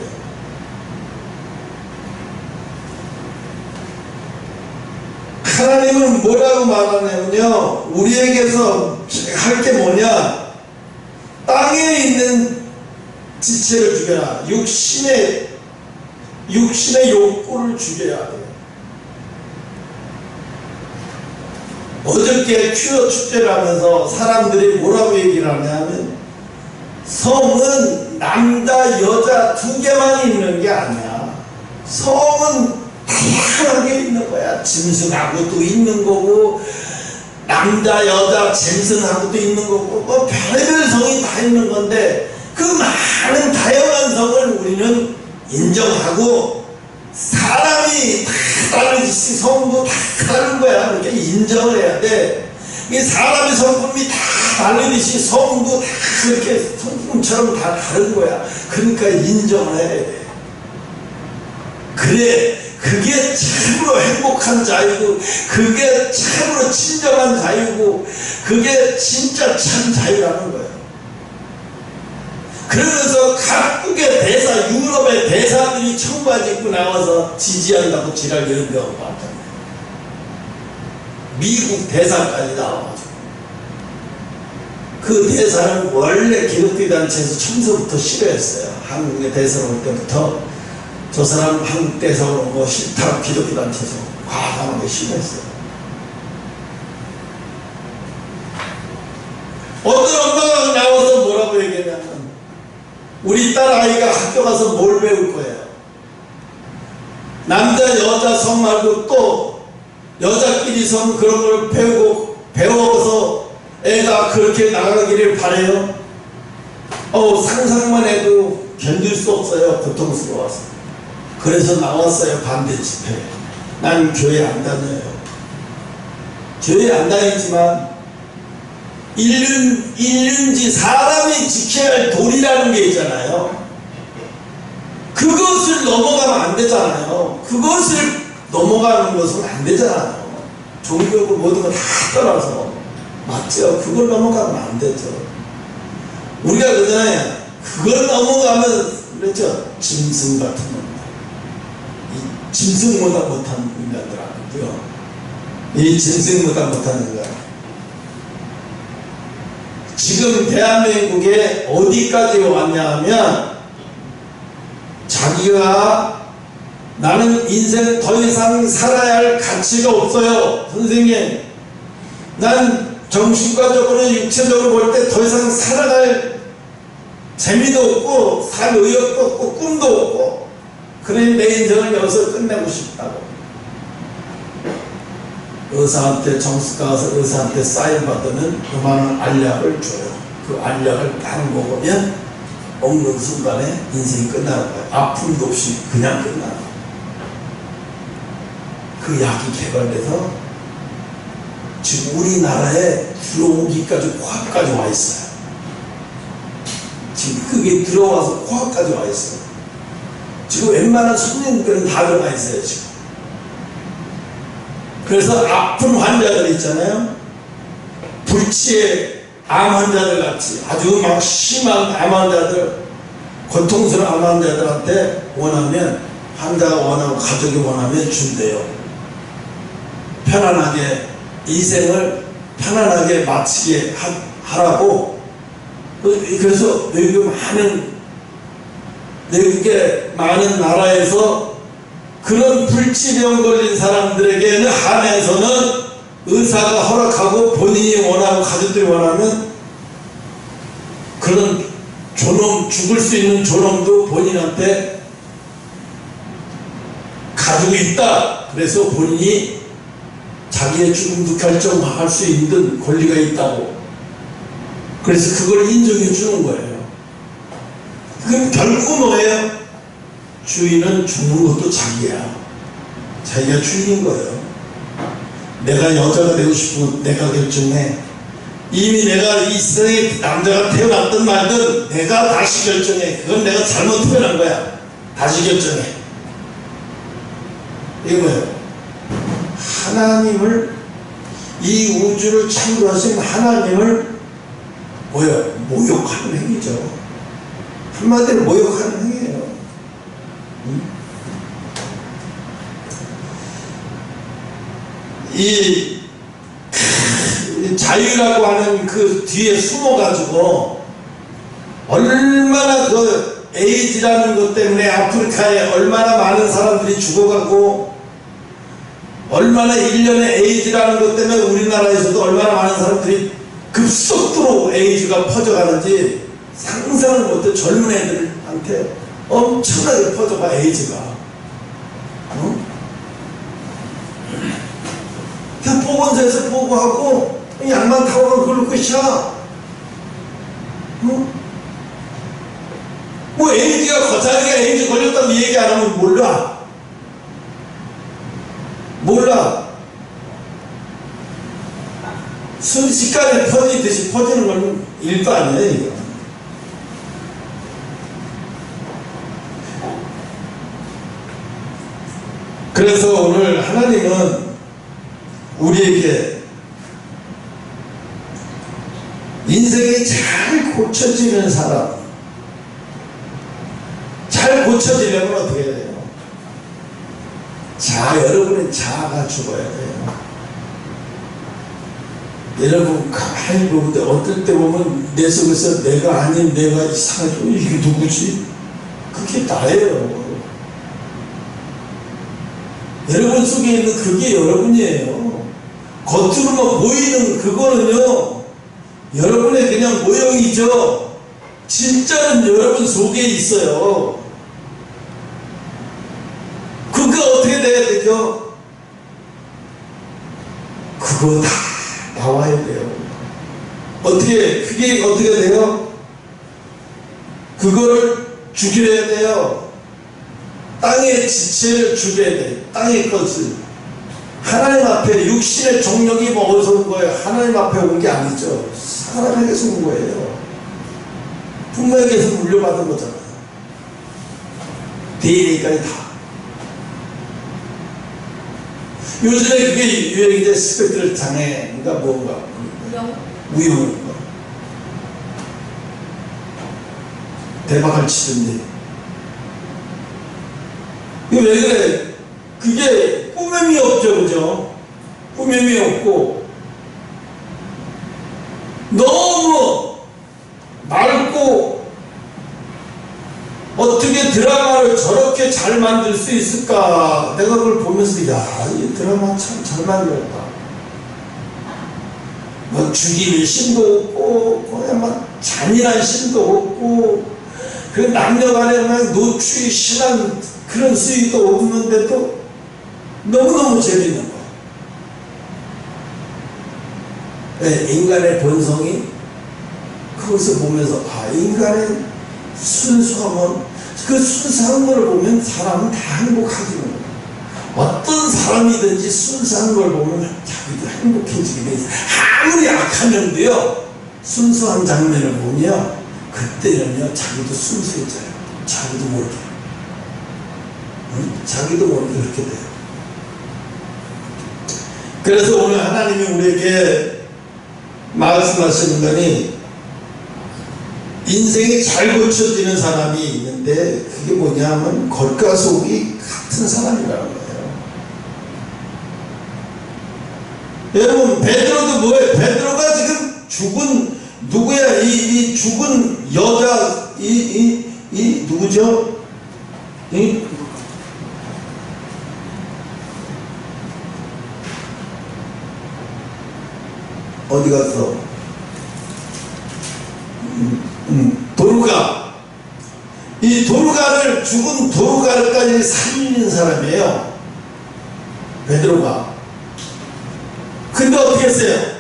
하나님은 뭐라고 말하냐면요, 우리에게서 할 게 뭐냐, 땅에 있는 지체를 죽여라. 육신의 욕구를 죽여야 돼요. 어저께 큐어 축제를 하면서 사람들이 뭐라고 얘기를 하냐면, 성은 남자 여자 두 개만 있는 게 아니야. 성은 다양하게 있는 거야. 짐승하고도 있는 거고, 남자 여자 짐승하고도 있는 거고, 뭐 별의별 성이 다 있는 건데, 그 많은 다양한 성을 우리는 인정하고, 사람이 다 다르듯이 성도 다 다른 거야. 그러니까 인정을 해야 돼. 이 사람의 성품이 다 다르듯이 성도 다 그렇게 성품처럼 다 다른 거야. 그러니까 인정을 해야 돼. 그래, 그게 참으로 행복한 자유고, 그게 참으로 진정한 자유고, 그게 진짜 참 자유라는 거예요. 그러면서 각국의 대사, 유럽의 대사들이 청바지 입고 나와서 지지한다고 지랄 연병하고 왔잖아요. 미국 대사까지 나와가지고. 그 대사는 원래 기독교 단체에서 처음부터 싫어했어요. 한국의 대사로 올 때부터 저 사람 한국 대사로 온 거 싫다고 기독교 단체에서 과감하게 게 싫어했어요. 어떤 엄마가 나와서 뭐라고 얘기했냐면, 우리 딸 아이가 학교 가서 뭘 배울 거예요? 남자 여자 성 말고 또 여자끼리 성 그런 걸 배워서 애가 그렇게 나가기를 바래요? 상상만 해도 견딜 수 없어요. 고통스러워서. 그래서 나왔어요. 반대 집회에. 난 교회 안 다녀요. 교회 안 다니지만 인륜지, 사람이 지켜야 할 도리라는 게 있잖아요. 그것을 넘어가면 안 되잖아요. 그것을 넘어가는 것은 안 되잖아요. 종교고 모든 거 다 떠나서. 맞죠? 그걸 넘어가면 안 되죠. 우리가 그러잖아요. 그걸 넘어가면, 그렇죠? 짐승 같은 놈들. 이 짐승보다 못한 인간들하고요. 이 짐승보다 못한 인간. 지금 대한민국에 어디까지 왔냐 하면, 자기가 나는 인생 더 이상 살아야 할 가치가 없어요. 선생님, 난 정신과적으로 육체적으로 볼 때 더 이상 살아갈 재미도 없고 살 의욕도 없고 꿈도 없고, 그래 내 인생을 여기서 끝내고 싶다고. 의사한테 정수과 가서 의사한테 사인 받으면 그만한 알약을 줘요. 그 알약을 딱 먹으면 먹는 순간에 인생이 끝나는 거예요. 아픔도 없이 그냥 끝나는 거예요. 그 약이 개발돼서 지금 우리나라에 들어오기까지 코앞까지 와 있어요. 지금 그게 들어와서 코앞까지 와 있어요. 지금 웬만한 손님들은 다 들어가 있어요. 지금. 그래서 아픈 환자들 있잖아요. 불치의 암 환자들 같이 아주 막 심한 암 환자들, 고통스러운 암 환자들한테 원하면, 환자가 원하고 가족이 원하면 준대요. 편안하게 인생을 편안하게 마치게 하라고. 그래서 외국의 많은 나라에서 그런 불치병 걸린 사람들에게는 한해서는 의사가 허락하고 본인이 원하고 가족들이 원하면 그런 존엄, 죽을 수 있는 존엄도 본인한테 가지고 있다. 그래서 본인이 자기의 죽음도 결정할 수 있는 권리가 있다고. 그래서 그걸 인정해 주는 거예요. 그럼 결국 뭐예요? 주인은 죽는 것도 자기야. 자기가 주인인 거예요. 내가 여자가 되고 싶으면 내가 결정해. 이미 내가 이 세상에 남자가 태어났든 말든 내가 다시 결정해. 그건 내가 잘못 태어난 거야. 다시 결정해. 이게 뭐예요? 하나님을, 이 우주를 창조하신 하나님을 모욕하는 행위죠. 한마디로 모욕하는 행위예요. 이 자유라고 하는 그 뒤에 숨어가지고 얼마나 그 에이즈라는 것 때문에 아프리카에 얼마나 많은 사람들이 죽어가고, 얼마나 1년에 에이즈라는 것 때문에 우리나라에서도 얼마나 많은 사람들이 급속도로 에이즈가 퍼져가는지 상상을 못해. 젊은 애들한테 엄청나게 퍼져가, 에이즈가. 그냥 보건소에서 보고하고 약만 타고 그걸로 끝이야. 뭐 에이즈가 거창하게 에이즈 걸렸다고 얘기 안 하면 몰라. 순식간에 퍼지듯이 퍼지는 건 일도 아니에요, 이거. 그래서 오늘 하나님은 우리에게 인생이 잘 고쳐지는 사람, 잘 고쳐지려면 어떻게 해야 돼요? 여러분의 자아가 죽어야 돼요. 여러분 가만히 보는데 어떨 때 보면 내 속에서 내가 아닌 내가 이상하죠. 이게 누구지? 그게 나예요. 여러분 속에 있는 그게 여러분이에요. 겉으로만 보이는 그거는요, 여러분의 그냥 모형이죠. 진짜는 여러분 속에 있어요. 그거 어떻게 돼야 되죠? 그거 다 나와야 돼요. 그게 어떻게 돼요? 그거를 죽여야 돼요. 땅의 지체를 죽여야 돼. 땅의 것을. 하나님 앞에 육신의 정력이 먹어서 온 거예요. 하나님 앞에 온 게 아니죠. 사람에게서 온 거예요. 부모에게서 물려받은 거잖아요. DNA까지 다. 요즘에 그게 유행인데, 스펙트럴 장애인가 뭔가 우영인가 대박을 치던데. 이거 왜 그래? 그게 꾸밈이 없죠, 그죠? 꾸밈이 없고 너무 맑고, 어떻게 드라마를 저렇게 잘 만들 수 있을까? 내가 그걸 보면서, 야, 이 드라마 참 잘 만들었다. 뭐 죽이는 신도 없고, 그냥 막 잔인한 신도 없고, 그 남녀 간에 막 노출이 심한 그런 수위도 없는데도 너무너무 재밌는 거. 네, 인간의 본성이 그것을 보면서, 인간의 순수함은, 그 순수한 걸 보면 사람은 다 행복해지는 거예요. 어떤 사람이든지 순수한 걸 보면 자기도 행복해지게 돼 있어요. 아무리 악하면도요, 순수한 장면을 보면 그때는요, 자기도 순수해져요. 자기도 모르게. 자기도 모르게 그렇게 돼요. 그래서 오늘 하나님이 우리에게 말씀하시는 거니, 인생이 잘 고쳐지는 사람이 있는데, 그게 뭐냐면 겉과 속이 같은 사람이라는 거예요. 여러분 베드로도 뭐예요? 베드로가 지금 죽은 누구야? 이 죽은 여자 이 누구죠? 어디 갔어? 도르가. 이 도르가를, 죽은 도르가를까지 살린 사람이에요, 베드로가. 근데 어떻게 했어요?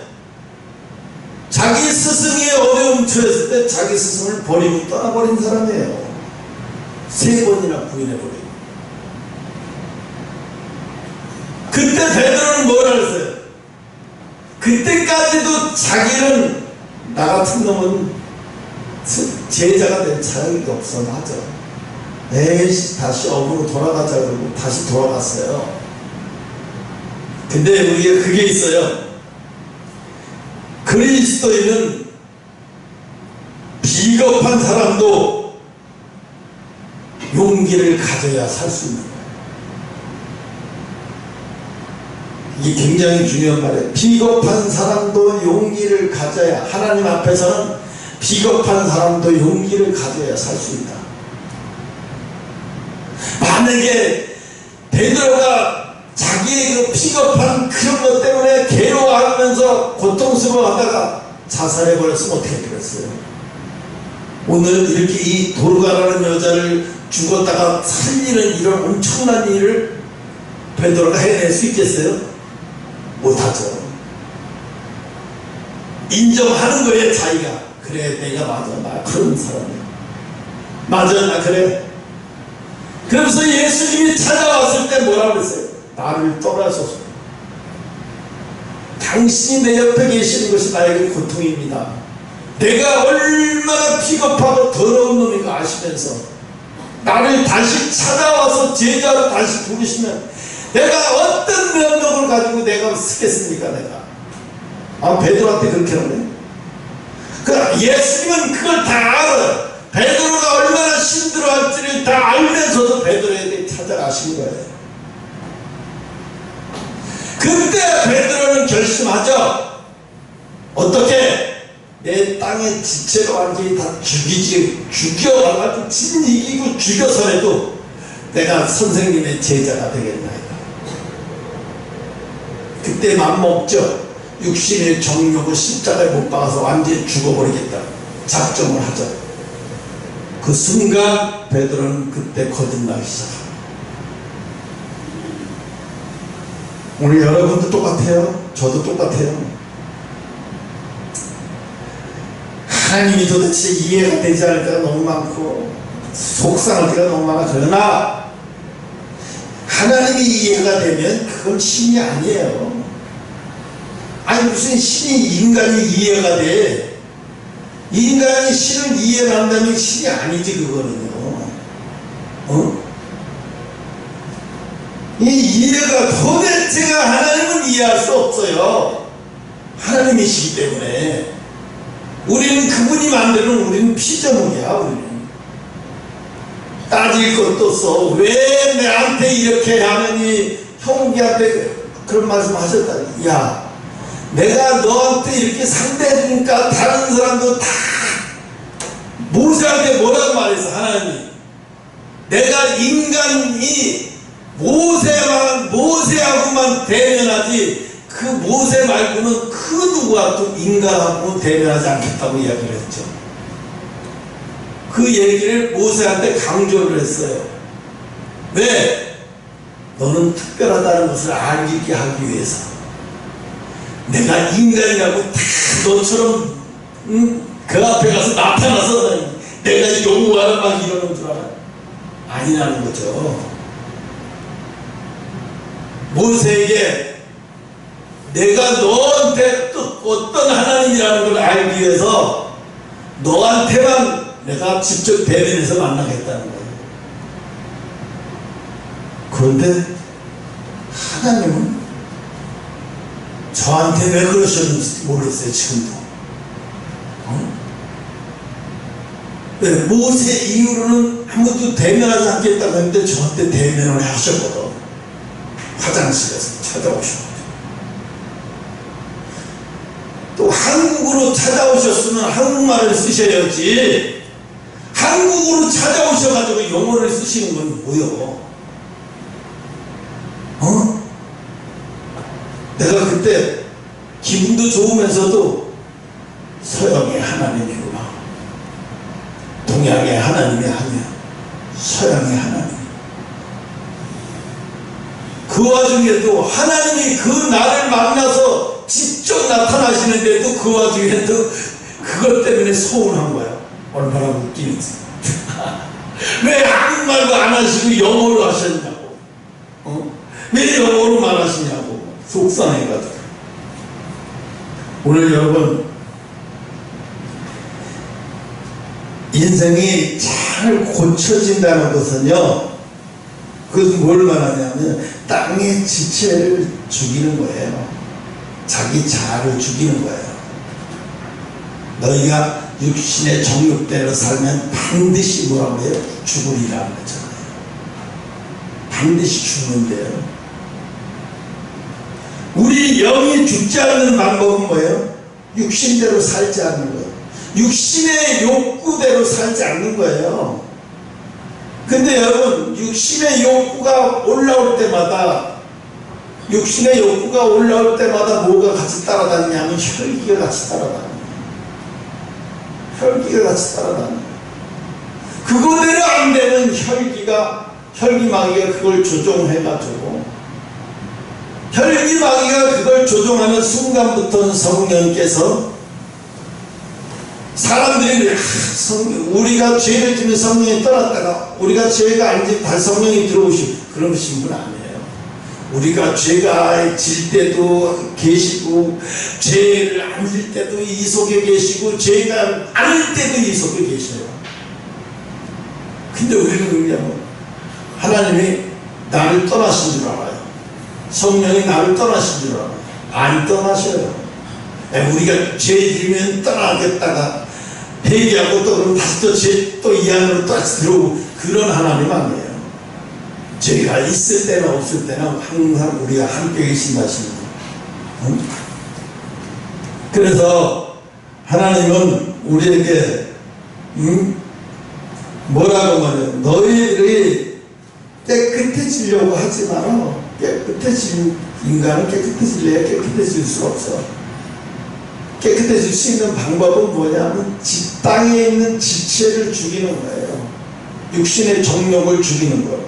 자기 스승이 어려움 처했을 때 자기 스승을 버리고 떠나버린 사람이에요. 3번이나 부인해버리고. 그때 베드로는 뭐라 그랬어요? 그때까지도 자기는 나 같은 놈은 제자가 될 자격이 없어, 맞아. 에이씨, 다시 업으로 돌아가자 그러고 다시 돌아갔어요. 근데 우리가 그게 있어요. 그리스도인은 비겁한 사람도 용기를 가져야 살 수 있는 거예요. 이게 굉장히 중요한 말이에요. 비겁한 사람도 용기를 가져야, 하나님 앞에서는 비겁한 사람도 용기를 가져야 살 수 있다. 만약에 베드로가 자기의 그 비겁한 그런 것 때문에 괴로워하면서 고통스러워하다가 자살해버렸으면 어떻게 되겠어요? 오늘 이렇게 이 도르가라는 여자를 죽었다가 살리는 이런 엄청난 일을 베드로가 해낼 수 있겠어요? 못하죠. 인정하는 거예요, 자기가. 그래, 내가 맞아, 나 그런 사람이야. 맞아, 나 그래. 그러면서 예수님이 찾아왔을 때 뭐라고 그랬어요? 나를 떠나소서. 당신이 내 옆에 계시는 것이 나에게 고통입니다. 내가 얼마나 비겁하고 더러운 놈인가 아시면서 나를 다시 찾아와서 제자로 다시 부르시면 내가 어떤 면목을 가지고 내가 쓰겠습니까? 내가 베드로한테 그렇게 하네. 예수님은 그걸 다 알아요. 베드로가 얼마나 힘들어할지를 다 알면서도 베드로에게 찾아가신 거예요. 그때 베드로는 결심하죠. 어떻게? 내 땅의 지체가 완전히 다 죽여가지고 이기고 죽여서라도 내가 선생님의 제자가 되겠나이다. 그때 맘먹죠. 육신의 정욕을 십자가에 못 박아서 완전히 죽어버리겠다 작정을 하죠. 그 순간 베드로는 그때 거듭나기 시작합니다. 오늘 여러분도 똑같아요. 저도 똑같아요. 하나님이 도대체 이해가 되지 않을 때가 너무 많고 속상할 때가 너무 많아. 그러나 하나님이 이해가 되면 그건 신이 아니에요. 아니 무슨 신이 인간이 이해가 돼. 인간이 신을 이해한다면 신이 아니지 그거는요. 이 이해가 도대체가 하나님은 이해할 수 없어요. 하나님이시기 때문에 우리는 그분이 만드는 우리는 피조물이야. 우리는 따질 것도 없어. 왜 내한테 이렇게 하느니 형제한테 그런 말씀 하셨다니. 야 내가 너한테 이렇게 상대해주니까 다른 사람도 다 모세한테 뭐라고 말했어. 하나님이 내가 인간이 모세하고만 대면하지 그 모세 말고는 그 누구와도 인간하고 대면하지 않겠다고 이야기를 했죠. 그 얘기를 모세한테 강조를 했어요. 왜? 너는 특별하다는 것을 알게 하기 위해서. 내가 인간이라고 다 너처럼 그 앞에 가서 나타나서 내가 용호하라 막 이러는 줄 알아? 아니라는 거죠. 모세에게 내가 너한테 또 어떤 하나님이라는 걸 알기 위해서 너한테만 내가 직접 대면해서 만나겠다는 거예요. 그런데 하나님은 저한테 왜 그러셨는지 모르겠어요. 지금도. 네, 모세 이후로는 아무도 대면하지 않겠다고 했는데 저한테 대면을 하셨거든. 화장실에서 찾아오셔. 한국으로 찾아오셨으면 한국말을 쓰셔야지, 한국으로 찾아오셔가지고 영어를 쓰시는 건 뭐요? 내가 그때 기분도 좋으면서도 서양의 하나님이구나, 동양의 하나님이 아니야, 서양의 하나님. 그 와중에도 하나님이 그 나를 만나서 직접 나타나시는데도 그 와중에도 그것 때문에 서운한 거야. 얼마나 웃기는지. 왜 한국말도 안 하시고 영어로 하셨냐고, 왜 영어로 말하시냐고 속상해가지고. 오늘 여러분, 인생이 잘 고쳐진다는 것은요, 그것은 뭘 말하냐면 땅의 지체를 죽이는 거예요. 자기 자아를 죽이는 거예요. 너희가 육신의 정욕대로 살면 반드시 뭐라고 해요? 죽으리라는 거잖아요. 반드시 죽는데요. 우리 영이 죽지 않는 방법은 뭐예요? 육신대로 살지 않는 거예요. 육신의 욕구대로 살지 않는 거예요. 근데 여러분, 육신의 욕구가 올라올 때마다 뭐가 같이 따라다니냐면 혈기가 같이 따라다녀요. 혈기가 같이 따라다녀요. 그거대로 안 되면 혈기마귀가 그걸 조종해가지고, 혈기마귀가 그걸 조종하는 순간부터는 성령께서, 사람들이 우리가 죄를 지면 성령이 떠났다가 우리가 죄가 아닌지 다시 성령이 들어오시고 그러신 분 아니에요. 우리가 죄가 질 때도 계시고, 죄를 안 질 때도 이 속에 계시고, 죄가 아닐 때도 이 속에 계셔요. 근데 우리는 그냥 하나님이 나를 떠나신 줄 알아요. 성령이 나를 떠나신 줄 알아요. 안 떠나셔요. 우리가 죄 지면 떠나겠다가 회개하고 또 그럼 다시 또 이 안으로 다시 들어오고, 그런 하나님 아니에요. 죄가 있을 때나 없을 때나 항상 우리가 함께 계신다시는 거예요. 그래서 하나님은 우리에게 뭐라고 말해요? 너희들이 깨끗해지려고 하지 마라. 인간은 깨끗해질래야 깨끗해질 수가 없어. 깨끗해질 수 있는 방법은 뭐냐면 땅에 있는 지체를 죽이는 거예요. 육신의 정욕을 죽이는 거예요.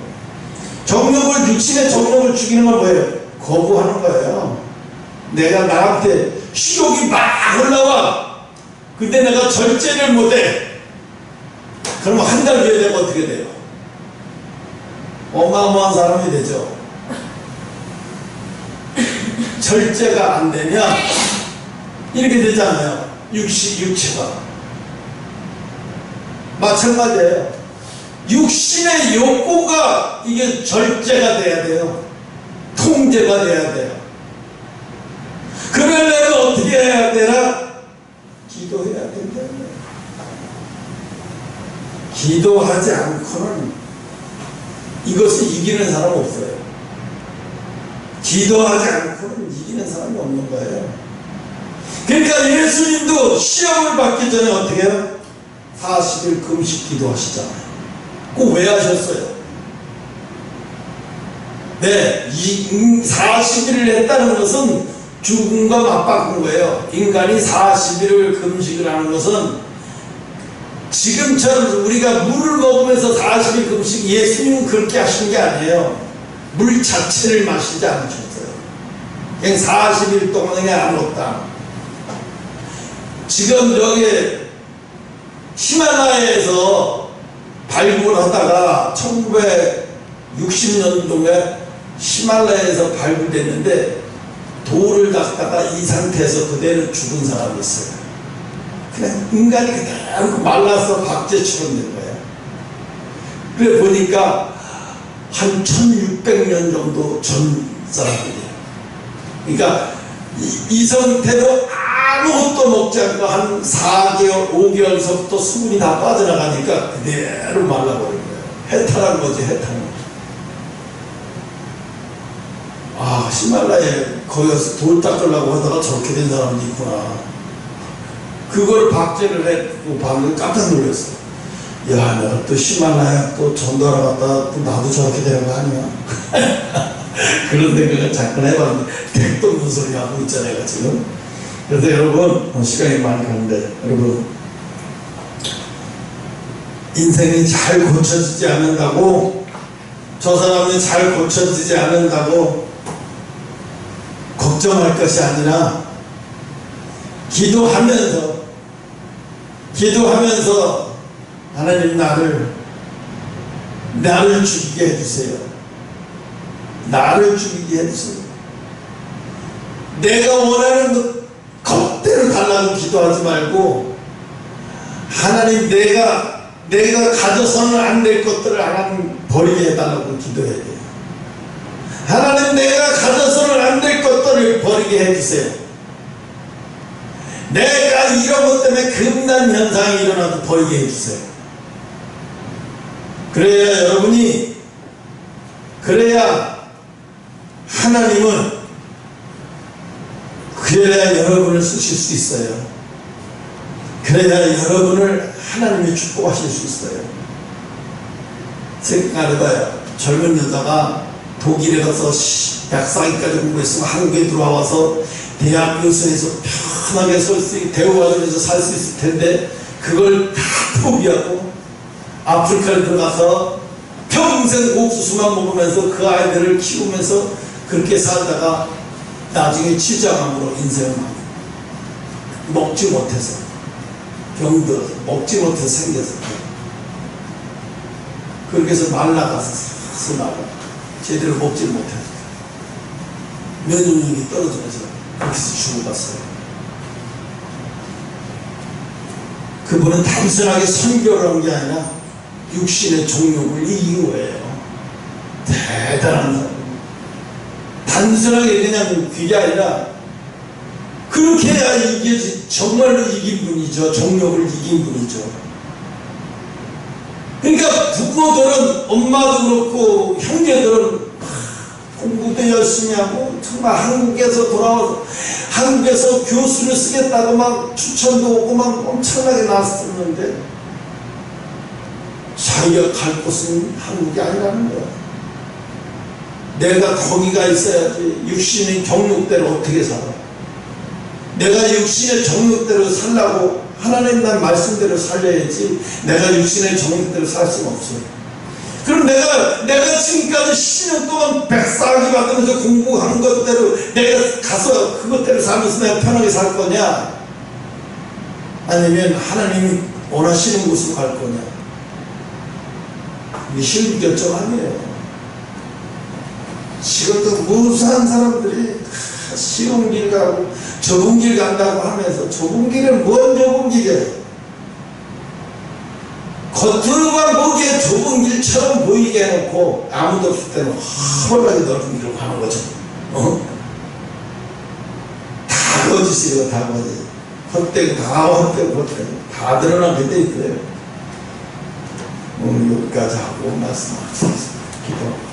육신의 정욕을 죽이는 건 뭐예요? 거부하는 거예요. 내가 나한테 식욕이 막 올라와. 근데 내가 절제를 못해. 그럼 한 달 뒤에 되면 어떻게 돼요? 어마어마한 사람이 되죠. 절제가 안 되면 이렇게 되잖아요. 육체가. 마찬가지예요. 육신의 욕구가 이게 절제가 돼야 돼요. 통제가 돼야 돼요. 그러려면 어떻게 해야 되나? 기도해야 된다. 기도하지 않고는 이것을 이기는 사람 없어요. 기도하지 않고는 이기는 사람이 없는 거예요. 그러니까 예수님도 시험을 받기 전에 어떻게 해요? 40일 금식 기도하시잖아요. 꼭 왜 하셨어요? 네, 40일을 했다는 것은 죽음과 맞바꾼 거예요. 인간이 40일을 금식을 하는 것은 지금처럼 우리가 물을 먹으면서 40일 금식, 예수님은 그렇게 하신 게 아니에요. 물 자체를 마시지 않으셨어요. 그냥 40일 동안 그냥 안 먹다. 지금 여기 히말라야에서 발굴하다가 1960년도에 히말라야에서 발굴됐는데 돌을 닦다가 이 상태에서 그대로 죽은 사람이 있어요. 그냥 인간이 그대로 말라서 박제처럼 된 거예요. 그래 보니까 한 1600년 정도 전 사람들이에요. 그러니까 이 상태로 아무것도 먹지 않고 한 4개월, 5개월서부터 수분이 다 빠져나가니까 그대로 말라버린 거예요. 해탈한 거지, 해탈한 거지. 아, 히말라야에 거기 가서 돌 닦으려고 하다가 저렇게 된 사람도 있구나. 그걸 박제를 했고 방금 깜짝 놀랐어. 야, 내가 또 히말라야 또 전도하러 갔다 또 나도 저렇게 되는 거 아니야? 그런 생각을 잠깐 해봤는데 택도 무슨 소리 하고 있잖아요 지금. 그래서 여러분 시간이 많이 가는데 여러분 인생이 잘 고쳐지지 않는다고, 저 사람이 잘 고쳐지지 않는다고 걱정할 것이 아니라 기도하면서 하나님 나를 죽이게 해주세요. 나를 죽이게 해주세요. 내가 원하는 것 겁대로 달라고 기도하지 말고 하나님 내가 가져서는 안 될 것들을 하나님 버리게 해달라고 기도해야 돼요. 하나님 내가 가져서는 안 될 것들을 버리게 해주세요. 내가 이런 것 때문에 금단 현상이 일어나도 버리게 해주세요. 그래야 하나님은 여러분을 쓰실 수 있어요. 그래야 여러분을 하나님이 축복하실 수 있어요. 생각해봐요. 젊은 여자가 독일에 가서 백사기까지 공부했으면 한국에 들어와서 대학 교수에서 편하게 대우받으면서 살 수 있을 텐데 그걸 다 포기하고 아프리카에 들어가서 평생 옥수수만 먹으면서 그 아이들을 키우면서 그렇게 살다가 나중에 취장암으로 인생을 먹지 못해서 병들어서 먹지 못해서 생겨서 그렇게 해서 말라가서 나가 제대로 먹지 못해서 면역력이 떨어지면서 그렇게 해서 죽어갔어요. 그분은 단순하게 선교를 한 게 아니라 육신의 종욕을 이긴 거예요. 대단한 사람. 단순하게 그냥 그게 아니라 그렇게 해야 이게 정말로 이긴 분이죠. 종욕을 이긴 분이죠. 그러니까 부모들은, 엄마도 그렇고 형제들은 공부도 열심히 하고 정말 한국에서 돌아와서 한국에서 교수를 쓰겠다고 막 추천도 오고 막 엄청나게 나왔었는데 자기가 갈 곳은 한국이 아니라는 거야. 내가 거기가 있어야지. 육신의 정욕대로 어떻게 살아? 내가 육신의 정욕대로 살라고 하나님 난 말씀대로 살려야지. 내가 육신의 정욕대로 살 수는 없어요. 그럼 내가 지금까지 10년 동안 백사기 받으면서 공부한 것대로 내가 가서 그것대로 살면서 내가 편하게 살 거냐? 아니면 하나님이 원하시는 곳으로 갈 거냐? 이게 쉬운 결정 아니에요. 지금도 무수한 사람들이 쉬운 길 가고 좁은 길 간다고 하면서 좁은 길은 뭔 좁은 길이에요? 겉으로만 보기에 좁은 길처럼 보이게 해놓고 아무도 없을 때는 허벌나게 넓은 길로 가는 거죠. 다 거짓이에요. 다 거짓. 헛되고 다 드러나게 돼 있어요. 오늘 여기까지 하고 말씀하겠습니다. 기도.